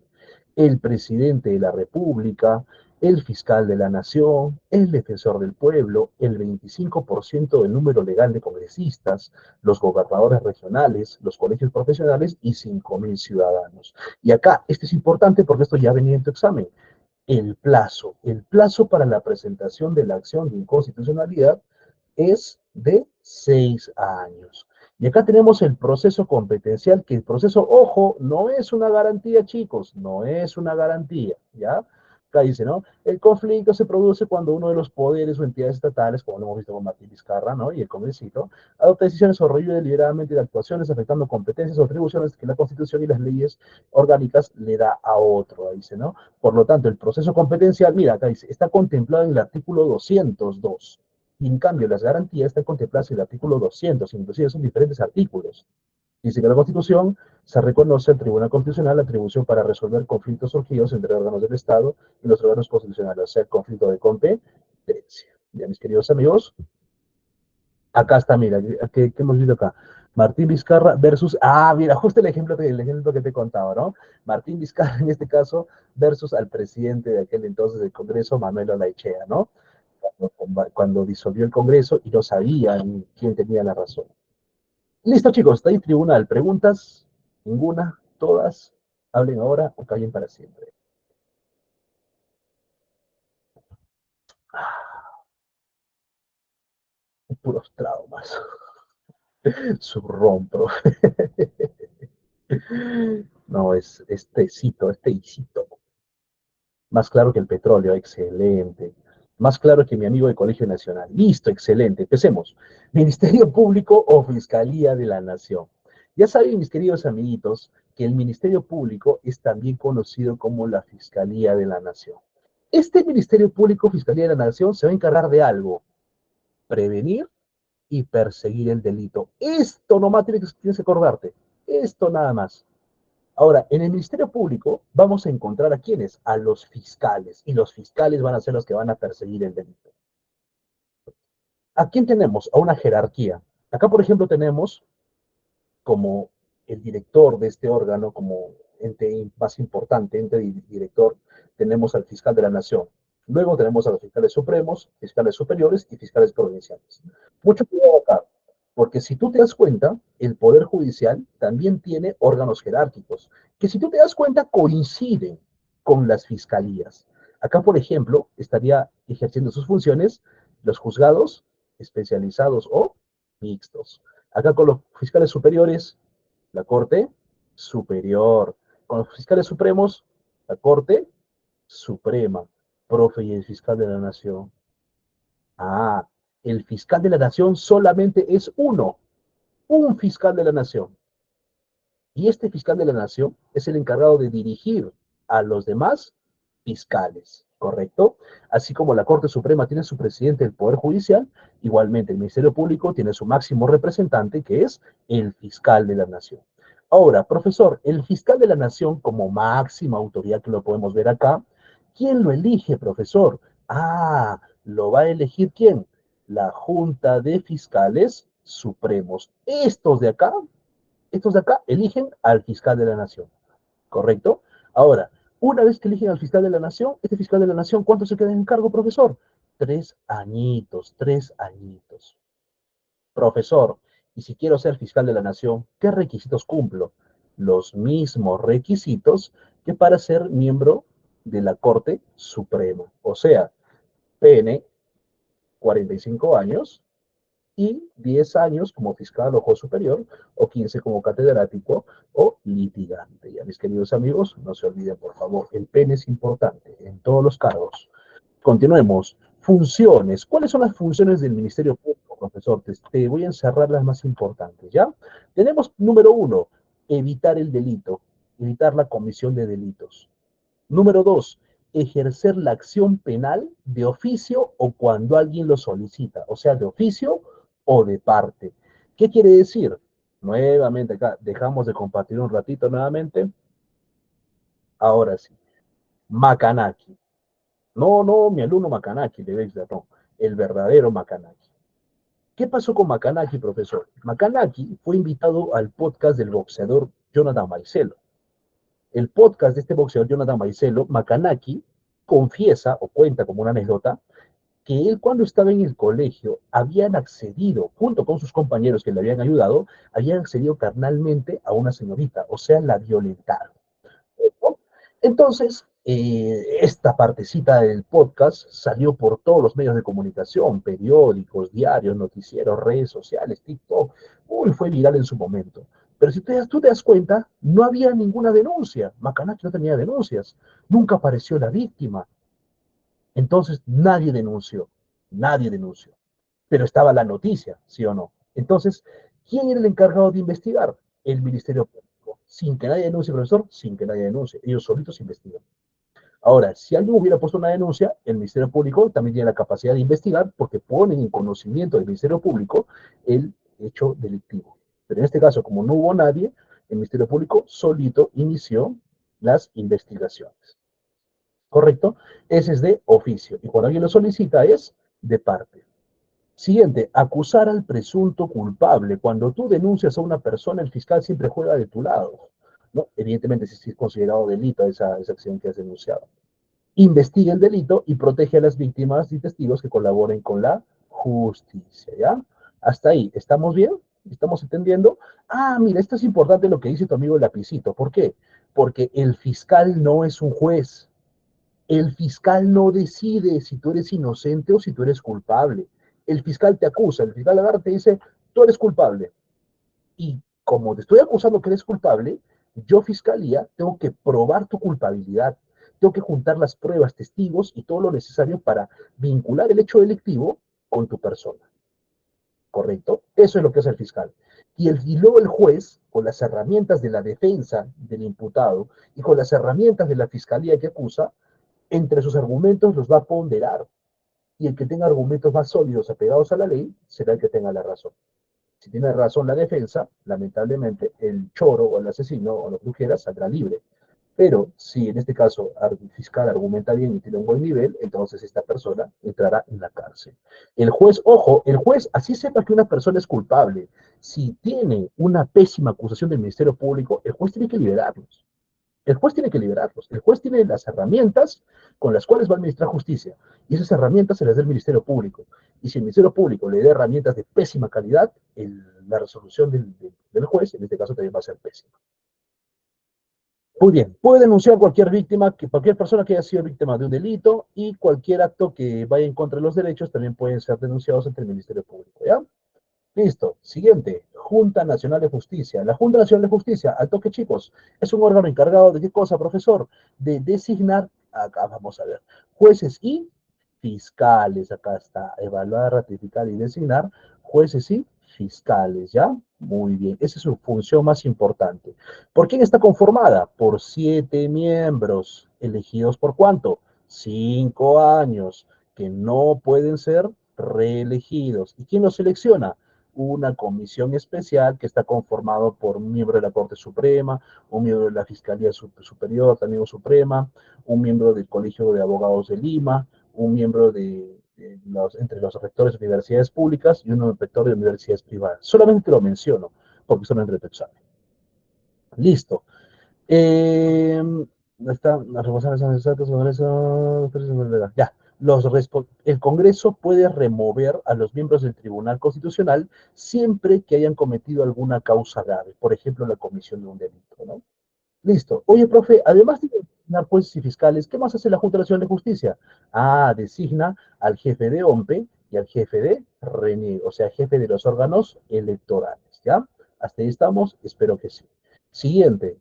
El presidente de la República, el fiscal de la Nación, el defensor del pueblo, el 25% del número legal de congresistas, los gobernadores regionales, los colegios profesionales y 5.000 ciudadanos. Y acá, esto es importante porque esto ya venía en tu examen. El plazo para la presentación de la acción de inconstitucionalidad es de 6 años. Y acá tenemos el proceso competencial, que el proceso, ojo, no es una garantía, chicos, no es una garantía, ¿ya? Acá dice, ¿no? El conflicto se produce cuando uno de los poderes o entidades estatales, como lo hemos visto con Martín Vizcarra, ¿no? Y el Congresito, adopta decisiones o revise deliberadamente de actuaciones afectando competencias o atribuciones que la Constitución y las leyes orgánicas le da a otro, dice, ¿no? Por lo tanto, el proceso competencial, mira, acá dice, está contemplado en el artículo 202. Y en cambio, las garantías están contempladas en el artículo 200, inclusive son diferentes artículos. Dice que la Constitución se reconoce al Tribunal Constitucional la atribución para resolver conflictos surgidos entre órganos del Estado y los órganos constitucionales, o sea, el conflicto de competencia. Ya, mis queridos amigos, acá está, mira, ¿qué hemos visto acá? Martín Vizcarra versus, mira, justo el ejemplo que te contaba, ¿no? Martín Vizcarra, en este caso, versus al presidente de aquel entonces del Congreso, Manuel Olaechea, ¿no? Cuando disolvió el Congreso y no sabían quién tenía la razón. Listo, chicos, está ahí tribunal. ¿Preguntas? Ninguna, todas. Hablen ahora o callen para siempre. Puros traumas. Surrompro. No, es tecito, es teicito. Más claro que el petróleo, excelente. Más claro que mi amigo de Colegio Nacional. Listo, excelente. Empecemos. Ministerio Público o Fiscalía de la Nación. Ya saben, mis queridos amiguitos, que el Ministerio Público es también conocido como la Fiscalía de la Nación. Este Ministerio Público, Fiscalía de la Nación, se va a encargar de algo: prevenir y perseguir el delito. Esto nomás tienes que acordarte. Esto nada más. Ahora, en el Ministerio Público vamos a encontrar a quiénes, a los fiscales, y los fiscales van a ser los que van a perseguir el delito. ¿A quién tenemos? A una jerarquía. Acá, por ejemplo, tenemos como el director de este órgano, como ente más importante, ente director, tenemos al fiscal de la Nación. Luego tenemos a los fiscales supremos, fiscales superiores y fiscales provinciales. Mucho cuidado acá, porque si tú te das cuenta, el Poder Judicial también tiene órganos jerárquicos, que si tú te das cuenta coinciden con las fiscalías. Acá, por ejemplo, estaría ejerciendo sus funciones los juzgados especializados o mixtos. Acá con los fiscales superiores, la Corte Superior. Con los fiscales supremos, la Corte Suprema. Profe, y el fiscal de la Nación. Ah, el fiscal de la Nación solamente es uno, un fiscal de la Nación. Y este fiscal de la Nación es el encargado de dirigir a los demás fiscales, ¿correcto? Así como la Corte Suprema tiene su presidente del Poder Judicial, igualmente el Ministerio Público tiene su máximo representante, que es el fiscal de la Nación. Ahora, profesor, el fiscal de la Nación como máxima autoridad, que lo podemos ver acá, ¿quién lo elige, profesor? Ah, lo va a elegir ¿quién? La Junta de Fiscales Supremos. Estos de acá eligen al fiscal de la nación, ¿correcto? Ahora, una vez que eligen al fiscal de la nación, este fiscal de la nación, ¿cuánto se queda en cargo, profesor? 3 añitos, 3 añitos. Profesor, y si quiero ser fiscal de la nación, ¿qué requisitos cumplo? Los mismos requisitos que para ser miembro de la Corte Suprema. O sea, PN, 45 años, y 10 años como fiscal o juez superior, o 15 como catedrático o litigante. Ya, mis queridos amigos, no se olviden, por favor, el PN es importante en todos los cargos. Continuemos. Funciones. ¿Cuáles son las funciones del Ministerio Público, profesor? Te voy a encerrar las más importantes, ¿ya? Tenemos, número uno, evitar el delito, evitar la comisión de delitos. Número dos, ejercer la acción penal de oficio o cuando alguien lo solicita, o sea, de oficio o de parte. ¿Qué quiere decir? Nuevamente acá, dejamos de compartir un ratito nuevamente. Ahora sí, Macanaki. No, no, mi alumno Macanaki, de Bexler, no, el verdadero Macanaki. ¿Qué pasó con Macanaki, profesor? Macanaki fue invitado al podcast del boxeador Jonathan Maicelo. El podcast de este boxeador Jonathan Maicelo, Macanaki, confiesa o cuenta como una anécdota que él cuando estaba en el colegio habían accedido, junto con sus compañeros que le habían ayudado, habían accedido carnalmente a una señorita, o sea, la violentaron. ¿No? Entonces, esta partecita del podcast salió por todos los medios de comunicación, periódicos, diarios, noticieros, redes sociales, TikTok. Uy, fue viral en su momento. Pero si tú te das cuenta, no había ninguna denuncia. Macanaki no tenía denuncias. Nunca apareció la víctima. Entonces, nadie denunció. Pero estaba la noticia, ¿sí o no? Entonces, ¿quién era el encargado de investigar? El Ministerio Público. Sin que nadie denuncie, profesor, sin que nadie denuncie. Ellos solitos investigan. Ahora, si alguien hubiera puesto una denuncia, el Ministerio Público también tiene la capacidad de investigar porque ponen en conocimiento del Ministerio Público el hecho delictivo. Pero en este caso, como no hubo nadie, el Ministerio Público solito inició las investigaciones. ¿Correcto? Ese es de oficio. Y cuando alguien lo solicita es de parte. Siguiente, acusar al presunto culpable. Cuando tú denuncias a una persona, el fiscal siempre juega de tu lado, ¿no? Evidentemente, si es considerado delito esa acción que has denunciado. Investiga el delito y protege a las víctimas y testigos que colaboren con la justicia, ¿ya? Hasta ahí, ¿estamos bien? ¿Estamos entendiendo? Ah, mira, esto es importante lo que dice tu amigo el lapicito. ¿Por qué? Porque el fiscal no es un juez. El fiscal no decide si tú eres inocente o si tú eres culpable. El fiscal te acusa, el fiscal agarra y te dice, tú eres culpable. Y como te estoy acusando que eres culpable, yo, fiscalía, tengo que probar tu culpabilidad. Tengo que juntar las pruebas, testigos y todo lo necesario para vincular el hecho delictivo con tu persona. ¿Correcto? Eso es lo que hace el fiscal. Y luego el juez, con las herramientas de la defensa del imputado y con las herramientas de la fiscalía que acusa, entre sus argumentos los va a ponderar. Y el que tenga argumentos más sólidos apegados a la ley será el que tenga la razón. Si tiene razón la defensa, lamentablemente el choro o el asesino o lo que tú quieras saldrá libre. Pero si en este caso el fiscal argumenta bien y tiene un buen nivel, entonces esta persona entrará en la cárcel. El juez, ojo, el juez, así sepa que una persona es culpable, si tiene una pésima acusación del Ministerio Público, el juez tiene que liberarlos. El juez tiene que liberarlos. El juez tiene las herramientas con las cuales va a administrar justicia. Y esas herramientas se las da el Ministerio Público. Y si el Ministerio Público le da herramientas de pésima calidad, la resolución del juez, en este caso, también va a ser pésima. Muy bien, puede denunciar cualquier víctima, cualquier persona que haya sido víctima de un delito y cualquier acto que vaya en contra de los derechos también pueden ser denunciados ante el Ministerio Público, ¿ya? Listo. Siguiente. Junta Nacional de Justicia. La Junta Nacional de Justicia, al toque chicos, es un órgano encargado de qué cosa, profesor? De designar, acá vamos a ver, jueces y fiscales. Acá está, evaluar, ratificar y designar jueces y fiscales, ¿ya? Muy bien, esa es su función más importante. ¿Por quién está conformada? Por 7 miembros, elegidos por cuánto? 5 años, que no pueden ser reelegidos. ¿Y quién los selecciona? Una comisión especial que está conformado por un miembro de la Corte Suprema, un miembro de la Fiscalía Superior, también Suprema, un miembro del Colegio de Abogados de Lima, un miembro entre los rectores de universidades públicas y un rector de universidades privadas. Solamente lo menciono, porque son entre tu examen. Listo. Eh, Están las responsables exactas sobre eso. Ya. El Congreso puede remover a los miembros del Tribunal Constitucional siempre que hayan cometido alguna causa grave, por ejemplo, la comisión de un delito, ¿no? Listo. Oye, profe, además de designar jueces y fiscales, ¿qué más hace la Junta Nacional de Justicia? Ah, designa al jefe de OMPE y al jefe de RENIE, o sea, jefe de los órganos electorales, ¿ya? Hasta ahí estamos, espero que sí. Siguiente,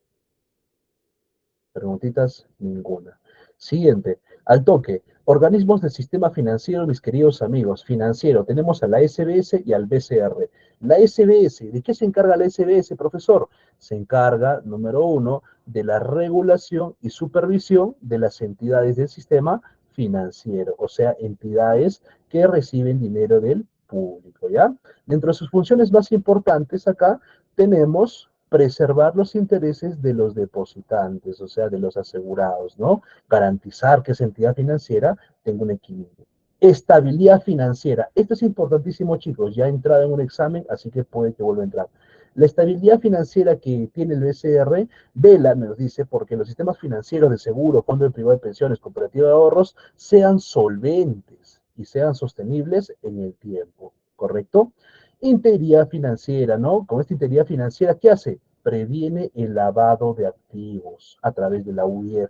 preguntitas, ninguna. Siguiente, al toque. Organismos del sistema financiero, mis queridos amigos. Financiero, tenemos a la SBS y al BCR. La SBS, ¿de qué se encarga la SBS, profesor? Se encarga, número uno, de la regulación y supervisión de las entidades del sistema financiero, o sea, entidades que reciben dinero del público, ¿ya? Dentro de sus funciones más importantes acá tenemos preservar los intereses de los depositantes, o sea, de los asegurados, ¿no? Garantizar que esa entidad financiera tenga un equilibrio. Estabilidad financiera. Esto es importantísimo, chicos. Ya he entrado en un examen, así que puede que vuelva a entrar. La estabilidad financiera que tiene el BCR vela, nos dice, porque los sistemas financieros de seguro, fondo de privado de pensiones, cooperativa de ahorros, sean solventes y sean sostenibles en el tiempo, ¿correcto? Integridad financiera, ¿no? Con esta integridad financiera, ¿qué hace? Previene el lavado de activos a través de la UIF.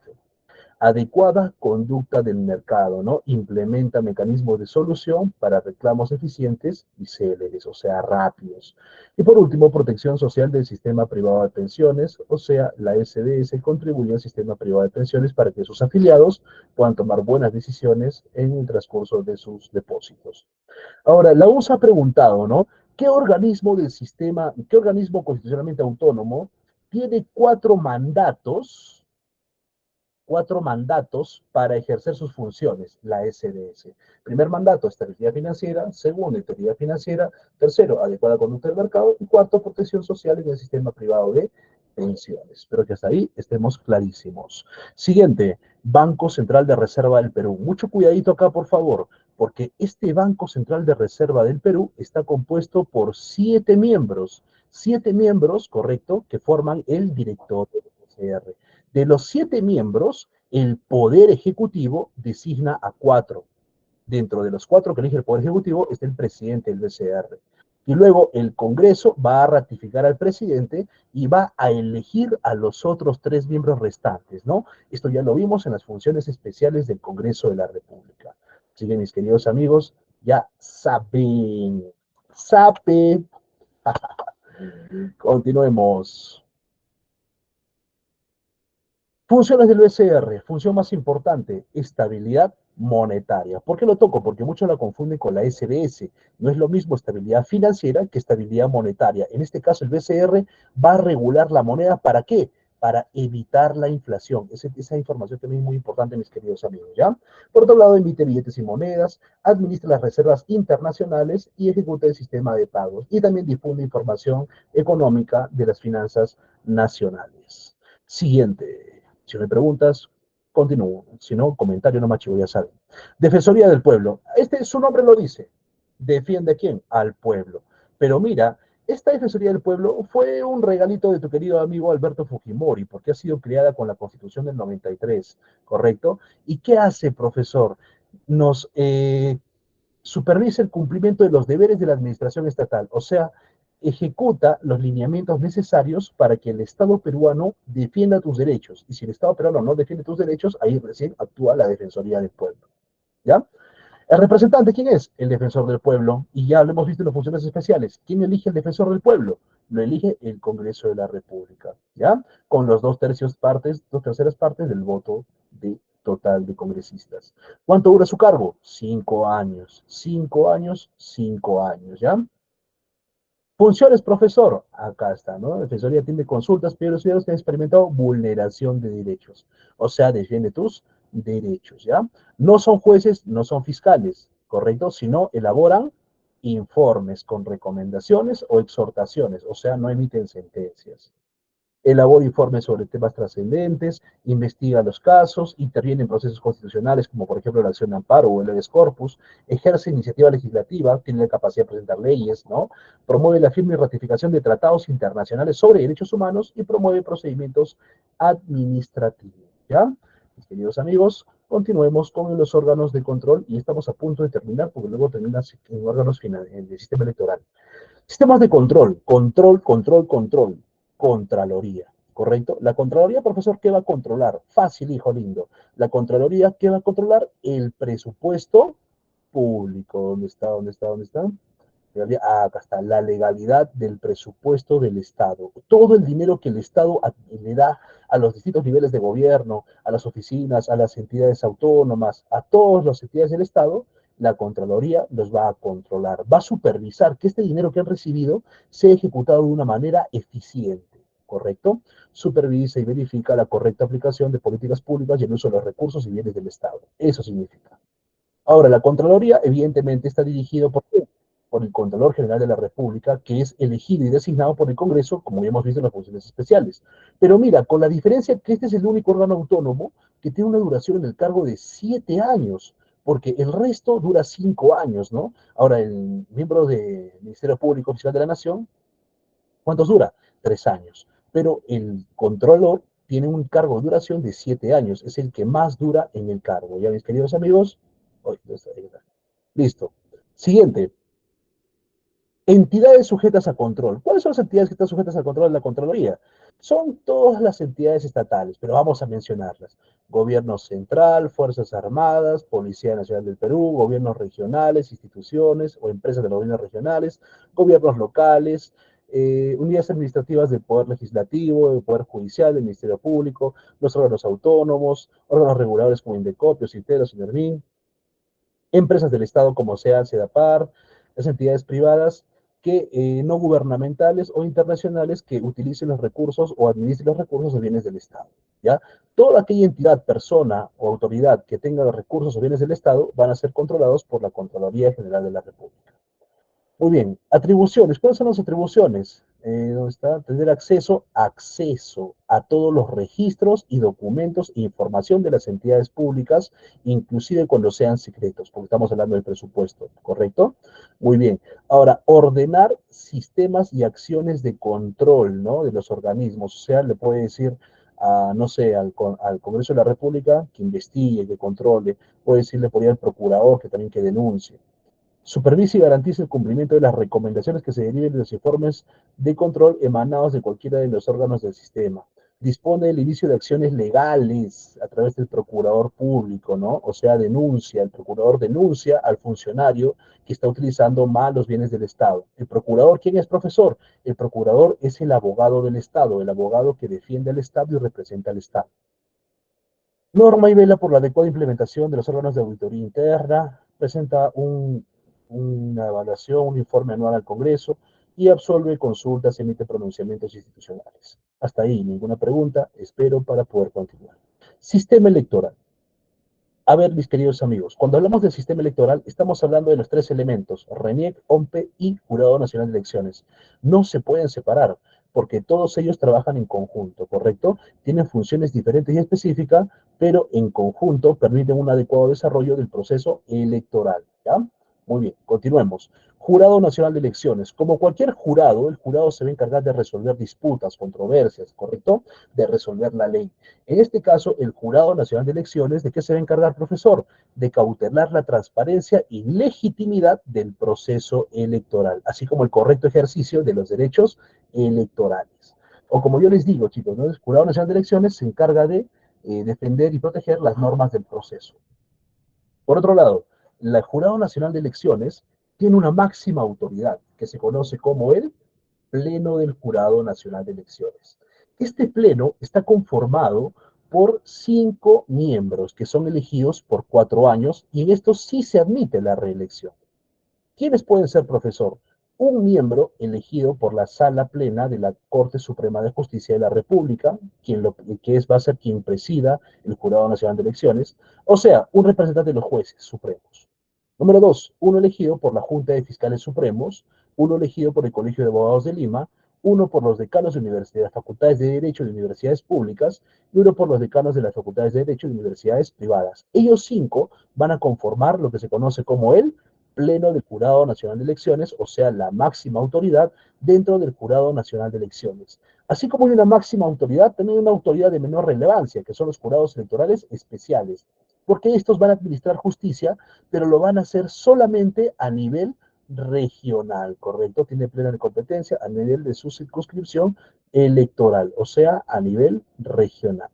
Adecuada conducta del mercado, ¿no? Implementa mecanismos de solución para reclamos eficientes y céleres, o sea, rápidos. Y por último, protección social del sistema privado de pensiones, o sea, la SDS contribuye al sistema privado de pensiones para que sus afiliados puedan tomar buenas decisiones en el transcurso de sus depósitos. Ahora, la USA ha preguntado, ¿no? ¿Qué organismo del sistema, qué organismo constitucionalmente autónomo tiene cuatro mandatos para ejercer sus funciones, la SDS? Primer mandato, estabilidad financiera. Segundo, integridad financiera. Tercero, adecuada conducta del mercado. Y cuarto, protección social en el sistema privado de pensiones. Espero que hasta ahí estemos clarísimos. Siguiente, Banco Central de Reserva del Perú. Mucho cuidadito acá, por favor, porque este Banco Central de Reserva del Perú está compuesto por 7 miembros, correcto, que forman el directorio del BCR. De los 7 miembros, el Poder Ejecutivo designa a 4. Dentro de los 4 que elige el Poder Ejecutivo está el presidente del BCR. Y luego el Congreso va a ratificar al presidente y va a elegir a los otros 3 miembros restantes, ¿no? Esto ya lo vimos en las funciones especiales del Congreso de la República. Así que, mis queridos amigos, ya saben. Sabe. Continuemos. Funciones del BCR, función más importante, estabilidad monetaria. ¿Por qué lo toco? Porque muchos la confunden con la SBS. No es lo mismo estabilidad financiera que estabilidad monetaria. En este caso, el BCR va a regular la moneda. ¿Para qué? Para evitar la inflación. Esa información también es muy importante, mis queridos amigos, ¿ya? Por otro lado, emite billetes y monedas, administra las reservas internacionales y ejecuta el sistema de pagos. Y también difunde información económica de las finanzas nacionales. Siguiente. Si me preguntas, continúo. Si no, comentario nomás, chivo, ya saben. Defensoría del Pueblo. Su nombre lo dice. ¿Defiende a quién? Al pueblo. Pero mira, esta Defensoría del Pueblo fue un regalito de tu querido amigo Alberto Fujimori, porque ha sido creada con la Constitución del 93, ¿correcto? ¿Y qué hace, profesor? Nos supervisa el cumplimiento de los deberes de la administración estatal, o sea, ejecuta los lineamientos necesarios para que el Estado peruano defienda tus derechos. Y si el Estado peruano no defiende tus derechos, ahí recién actúa la Defensoría del Pueblo. ¿Ya? ¿El representante quién es? El defensor del pueblo. Y ya lo hemos visto en las funciones especiales. ¿Quién elige el defensor del pueblo? Lo elige el Congreso de la República, ¿ya? Con los dos terceras partes del voto total de congresistas. ¿Cuánto dura su cargo? 5 años. 5 años, 5 años, ¿ya? Funciones, profesor. Acá está, ¿no? La Defensoría atiende consultas, pero los ciudadanos que han experimentado vulneración de derechos. O sea, defiende tus derechos, ¿ya? No son jueces, no son fiscales, ¿correcto? Sino elaboran informes con recomendaciones o exhortaciones, o sea, no emiten sentencias. Elabora informes sobre temas trascendentes, investiga los casos, interviene en procesos constitucionales como por ejemplo la acción de amparo o el habeas corpus, ejerce iniciativa legislativa, tiene la capacidad de presentar leyes, ¿no? Promueve la firma y ratificación de tratados internacionales sobre derechos humanos y promueve procedimientos administrativos, ¿ya? Mis queridos amigos, continuemos con los órganos de control y estamos a punto de terminar porque luego termina en órganos finales del sistema electoral. Sistemas de control, Contraloría, ¿correcto? La Contraloría, profesor, ¿qué va a controlar? Fácil, hijo lindo. La Contraloría, ¿qué va a controlar? El presupuesto público. ¿Dónde está? ¿Dónde está? ¿Dónde está? Acá está, la legalidad del presupuesto del Estado. Todo el dinero que el Estado le da a los distintos niveles de gobierno, a las oficinas, a las entidades autónomas, a todas las entidades del Estado, la Contraloría los va a controlar, va a supervisar que este dinero que han recibido sea ejecutado de una manera eficiente, ¿correcto? Supervisa y verifica la correcta aplicación de políticas públicas y el uso de los recursos y bienes del Estado. Eso significa. Ahora, la Contraloría evidentemente está dirigido por el Contralor General de la República, que es elegido y designado por el Congreso, como ya hemos visto en las funciones especiales. Pero mira, con la diferencia que este es el único órgano autónomo que tiene una duración en el cargo de 7 años, porque el resto dura 5 años, ¿no? Ahora, el miembro del Ministerio Público Fiscal de la Nación, ¿cuántos dura? 3 años. Pero el Contralor tiene un cargo de duración de 7 años, es el que más dura en el cargo. ¿Ya mis queridos amigos? Listo. Siguiente, entidades sujetas a control. ¿Cuáles son las entidades que están sujetas al control de la Contraloría? Son todas las entidades estatales, pero vamos a mencionarlas. Gobierno central, Fuerzas Armadas, Policía Nacional del Perú, gobiernos regionales, instituciones o empresas de los gobiernos regionales, gobiernos locales, unidades administrativas del Poder Legislativo, del Poder Judicial, del Ministerio Público, los órganos autónomos, órganos reguladores como Indecopi, Citero, Sinermin, empresas del Estado como sea CEDAPAR, las entidades privadas que no gubernamentales o internacionales que utilicen los recursos o administren los recursos o bienes del Estado. ¿Ya? Toda aquella entidad, persona o autoridad que tenga los recursos o bienes del Estado van a ser controlados por la Contraloría General de la República. Muy bien, atribuciones. ¿Cuáles son las atribuciones? ¿Dónde está? Tener acceso a todos los registros y documentos e información de las entidades públicas, inclusive cuando sean secretos, porque estamos hablando del presupuesto, ¿correcto? Muy bien. Ahora, ordenar sistemas y acciones de control, ¿no? De los organismos. O sea, le puede decir no sé, al Congreso de la República que investigue, que controle. Puede decirle por ahí al procurador que también que denuncie. Supervisa y garantiza el cumplimiento de las recomendaciones que se deriven de los informes de control emanados de cualquiera de los órganos del sistema. Dispone del inicio de acciones legales a través del procurador público, ¿no? O sea, el procurador denuncia al funcionario que está utilizando mal los bienes del Estado. ¿El procurador quién es, profesor? El procurador es el abogado del Estado, el abogado que defiende al Estado y representa al Estado. Norma y vela por la adecuada implementación de los órganos de auditoría interna, presenta una evaluación, un informe anual al Congreso y absolve consultas, emite pronunciamientos institucionales. Hasta ahí, ninguna pregunta, espero para poder continuar. Sistema electoral. A ver, mis queridos amigos, cuando hablamos del sistema electoral, estamos hablando de los tres elementos, RENIEC, OMPE y Jurado Nacional de Elecciones. No se pueden separar, porque todos ellos trabajan en conjunto, ¿correcto? Tienen funciones diferentes y específicas, pero en conjunto permiten un adecuado desarrollo del proceso electoral, ¿ya? Muy bien, continuemos. Jurado Nacional de Elecciones. Como cualquier jurado, el jurado se va a encargar de resolver disputas, controversias, ¿correcto? De resolver la ley. En este caso, el Jurado Nacional de Elecciones, ¿de qué se va a encargar, profesor? De cautelar la transparencia y legitimidad del proceso electoral, así como el correcto ejercicio de los derechos electorales. O como yo les digo, chicos, ¿no? El Jurado Nacional de Elecciones se encarga de defender y proteger las normas del proceso. Por otro lado, el Jurado Nacional de Elecciones tiene una máxima autoridad que se conoce como el Pleno del Jurado Nacional de Elecciones. Este pleno está conformado por 5 miembros que son elegidos por 4 años y en estos sí se admite la reelección. ¿Quiénes pueden ser profesor? Un miembro elegido por la sala plena de la Corte Suprema de Justicia de la República, va a ser quien presida el Jurado Nacional de Elecciones, o sea, un representante de los jueces supremos. Número dos, uno elegido por la Junta de Fiscales Supremos, uno elegido por el Colegio de Abogados de Lima, uno por los decanos de universidades, facultades de Derecho de universidades públicas y uno por los decanos de las facultades de Derecho de universidades privadas. Ellos 5 van a conformar lo que se conoce como el Pleno del Jurado Nacional de Elecciones, o sea, la máxima autoridad dentro del Jurado Nacional de Elecciones. Así como hay una máxima autoridad, también hay una autoridad de menor relevancia, que son los jurados electorales especiales, porque estos van a administrar justicia, pero lo van a hacer solamente a nivel regional, ¿correcto? Tiene plena competencia a nivel de su circunscripción electoral, o sea, a nivel regional.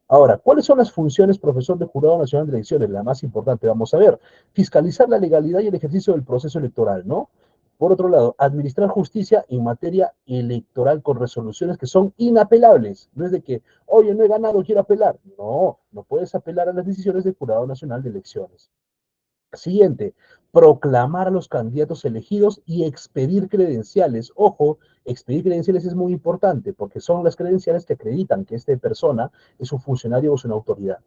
Ahora, ¿cuáles son las funciones, profesor del Jurado Nacional de Elecciones? La más importante, vamos a ver. Fiscalizar la legalidad y el ejercicio del proceso electoral, ¿no? Por otro lado, administrar justicia en materia electoral con resoluciones que son inapelables. No es de que, oye, no he ganado, quiero apelar. No, no puedes apelar a las decisiones del Jurado Nacional de Elecciones. Siguiente, proclamar a los candidatos elegidos y expedir credenciales. Ojo, expedir credenciales es muy importante porque son las credenciales que acreditan que esta persona es un funcionario o es una autoridad.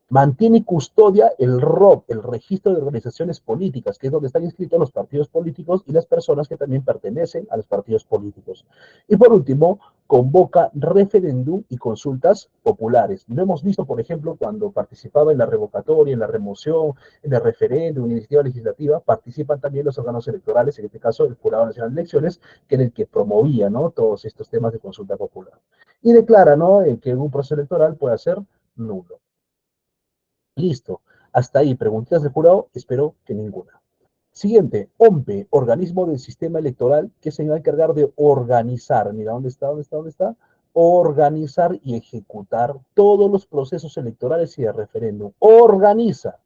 Mantiene y custodia el ROP, el registro de organizaciones políticas, que es donde están inscritos los partidos políticos y las personas que también pertenecen a los partidos políticos. Y por último, convoca referéndum y consultas populares. Lo hemos visto, por ejemplo, cuando participaba en la revocatoria, en la remoción, en el referéndum, en la iniciativa legislativa, participan también los órganos electorales, en este caso el Jurado Nacional de Elecciones, que era el que promovía, ¿no?, todos estos temas de consulta popular. Y declara, ¿no?, que un proceso electoral puede ser nulo. Listo. Hasta ahí, preguntas del jurado, espero que ninguna. Siguiente, OMPE, organismo del sistema electoral, que se va a encargar de organizar, mira, ¿dónde está? ¿Dónde está? ¿Dónde está? Organizar y ejecutar todos los procesos electorales y de referéndum. Organiza.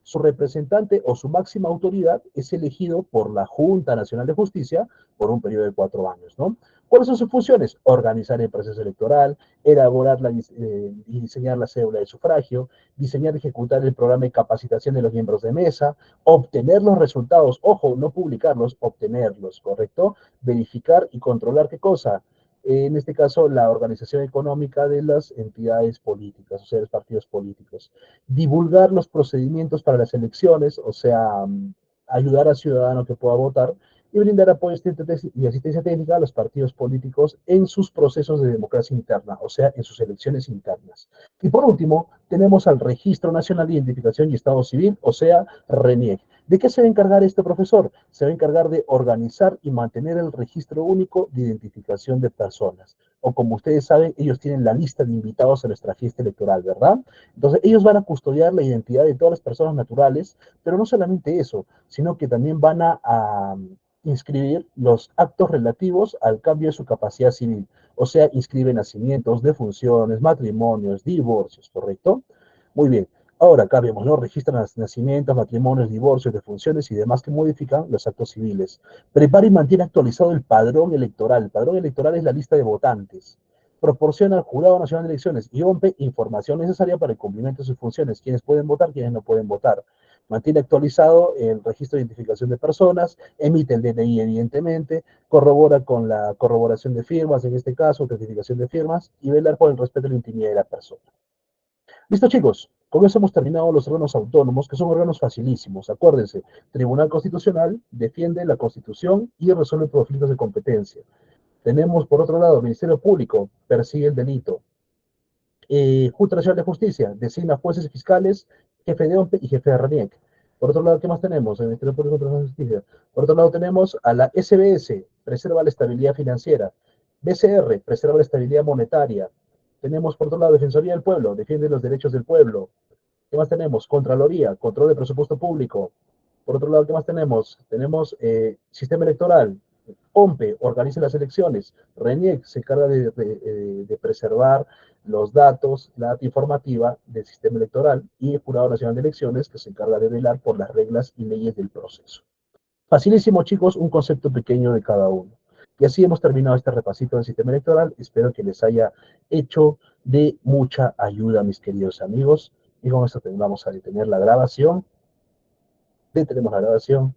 Su representante o su máxima autoridad es elegido por la Junta Nacional de Justicia por un periodo de 4 años, ¿no? ¿Cuáles son sus funciones? Organizar el proceso electoral, elaborar y diseñar la cédula de sufragio, diseñar y ejecutar el programa de capacitación de los miembros de mesa, obtener los resultados, ojo, no publicarlos, obtenerlos, ¿correcto? Verificar y controlar qué cosa. En este caso, la organización económica de las entidades políticas, o sea, los partidos políticos. Divulgar los procedimientos para las elecciones, o sea, ayudar al ciudadano que pueda votar y brindar apoyo y asistencia técnica a los partidos políticos en sus procesos de democracia interna, o sea, en sus elecciones internas. Y por último, tenemos al Registro Nacional de Identificación y Estado Civil, o sea, RENIEC. ¿De qué se va a encargar este profesor? Se va a encargar de organizar y mantener el registro único de identificación de personas. O como ustedes saben, ellos tienen la lista de invitados a nuestra fiesta electoral, ¿verdad? Entonces, ellos van a custodiar la identidad de todas las personas naturales, pero no solamente eso, sino que también van a inscribir los actos relativos al cambio de su capacidad civil. O sea, inscribe nacimientos, defunciones, matrimonios, divorcios, ¿correcto? Muy bien. Ahora, acá vemos, ¿no? Registran nacimientos, matrimonios, divorcios, defunciones y demás que modifican los actos civiles. Prepara y mantiene actualizado el padrón electoral. El padrón electoral es la lista de votantes. Proporciona al Jurado Nacional de Elecciones y OMPE información necesaria para el cumplimiento de sus funciones. Quienes pueden votar, quienes no pueden votar. Mantiene actualizado el registro de identificación de personas, emite el DNI evidentemente, corrobora con la corroboración de firmas, en este caso, certificación de firmas, y velar por el respeto a la intimidad de la persona. Listo, chicos. Con eso hemos terminado los órganos autónomos, que son órganos facilísimos. Acuérdense, Tribunal Constitucional defiende la Constitución y resuelve conflictos de competencia. Tenemos, por otro lado, Ministerio Público, persigue el delito. Junta Nacional de Justicia, designa jueces y fiscales, jefe de OMPE y jefe de RANIEC. Por otro lado, ¿qué más tenemos? El Ministerio Público de Justicia. Por otro lado, tenemos a la SBS, preserva la estabilidad financiera. BCR, preserva la estabilidad monetaria. Tenemos, por otro lado, Defensoría del Pueblo, defiende los derechos del pueblo. ¿Qué más tenemos? Contraloría, control de presupuesto público. Por otro lado, ¿qué más tenemos? Tenemos sistema electoral, OMPE organiza las elecciones, RENIEC se encarga de preservar los datos, la data informativa del sistema electoral y el Jurado Nacional de Elecciones que se encarga de velar por las reglas y leyes del proceso. Facilísimo, chicos, un concepto pequeño de cada uno. Y así hemos terminado este repasito del sistema electoral. Espero que les haya hecho de mucha ayuda, mis queridos amigos. Y con esto vamos a detener la grabación. Detenemos la grabación.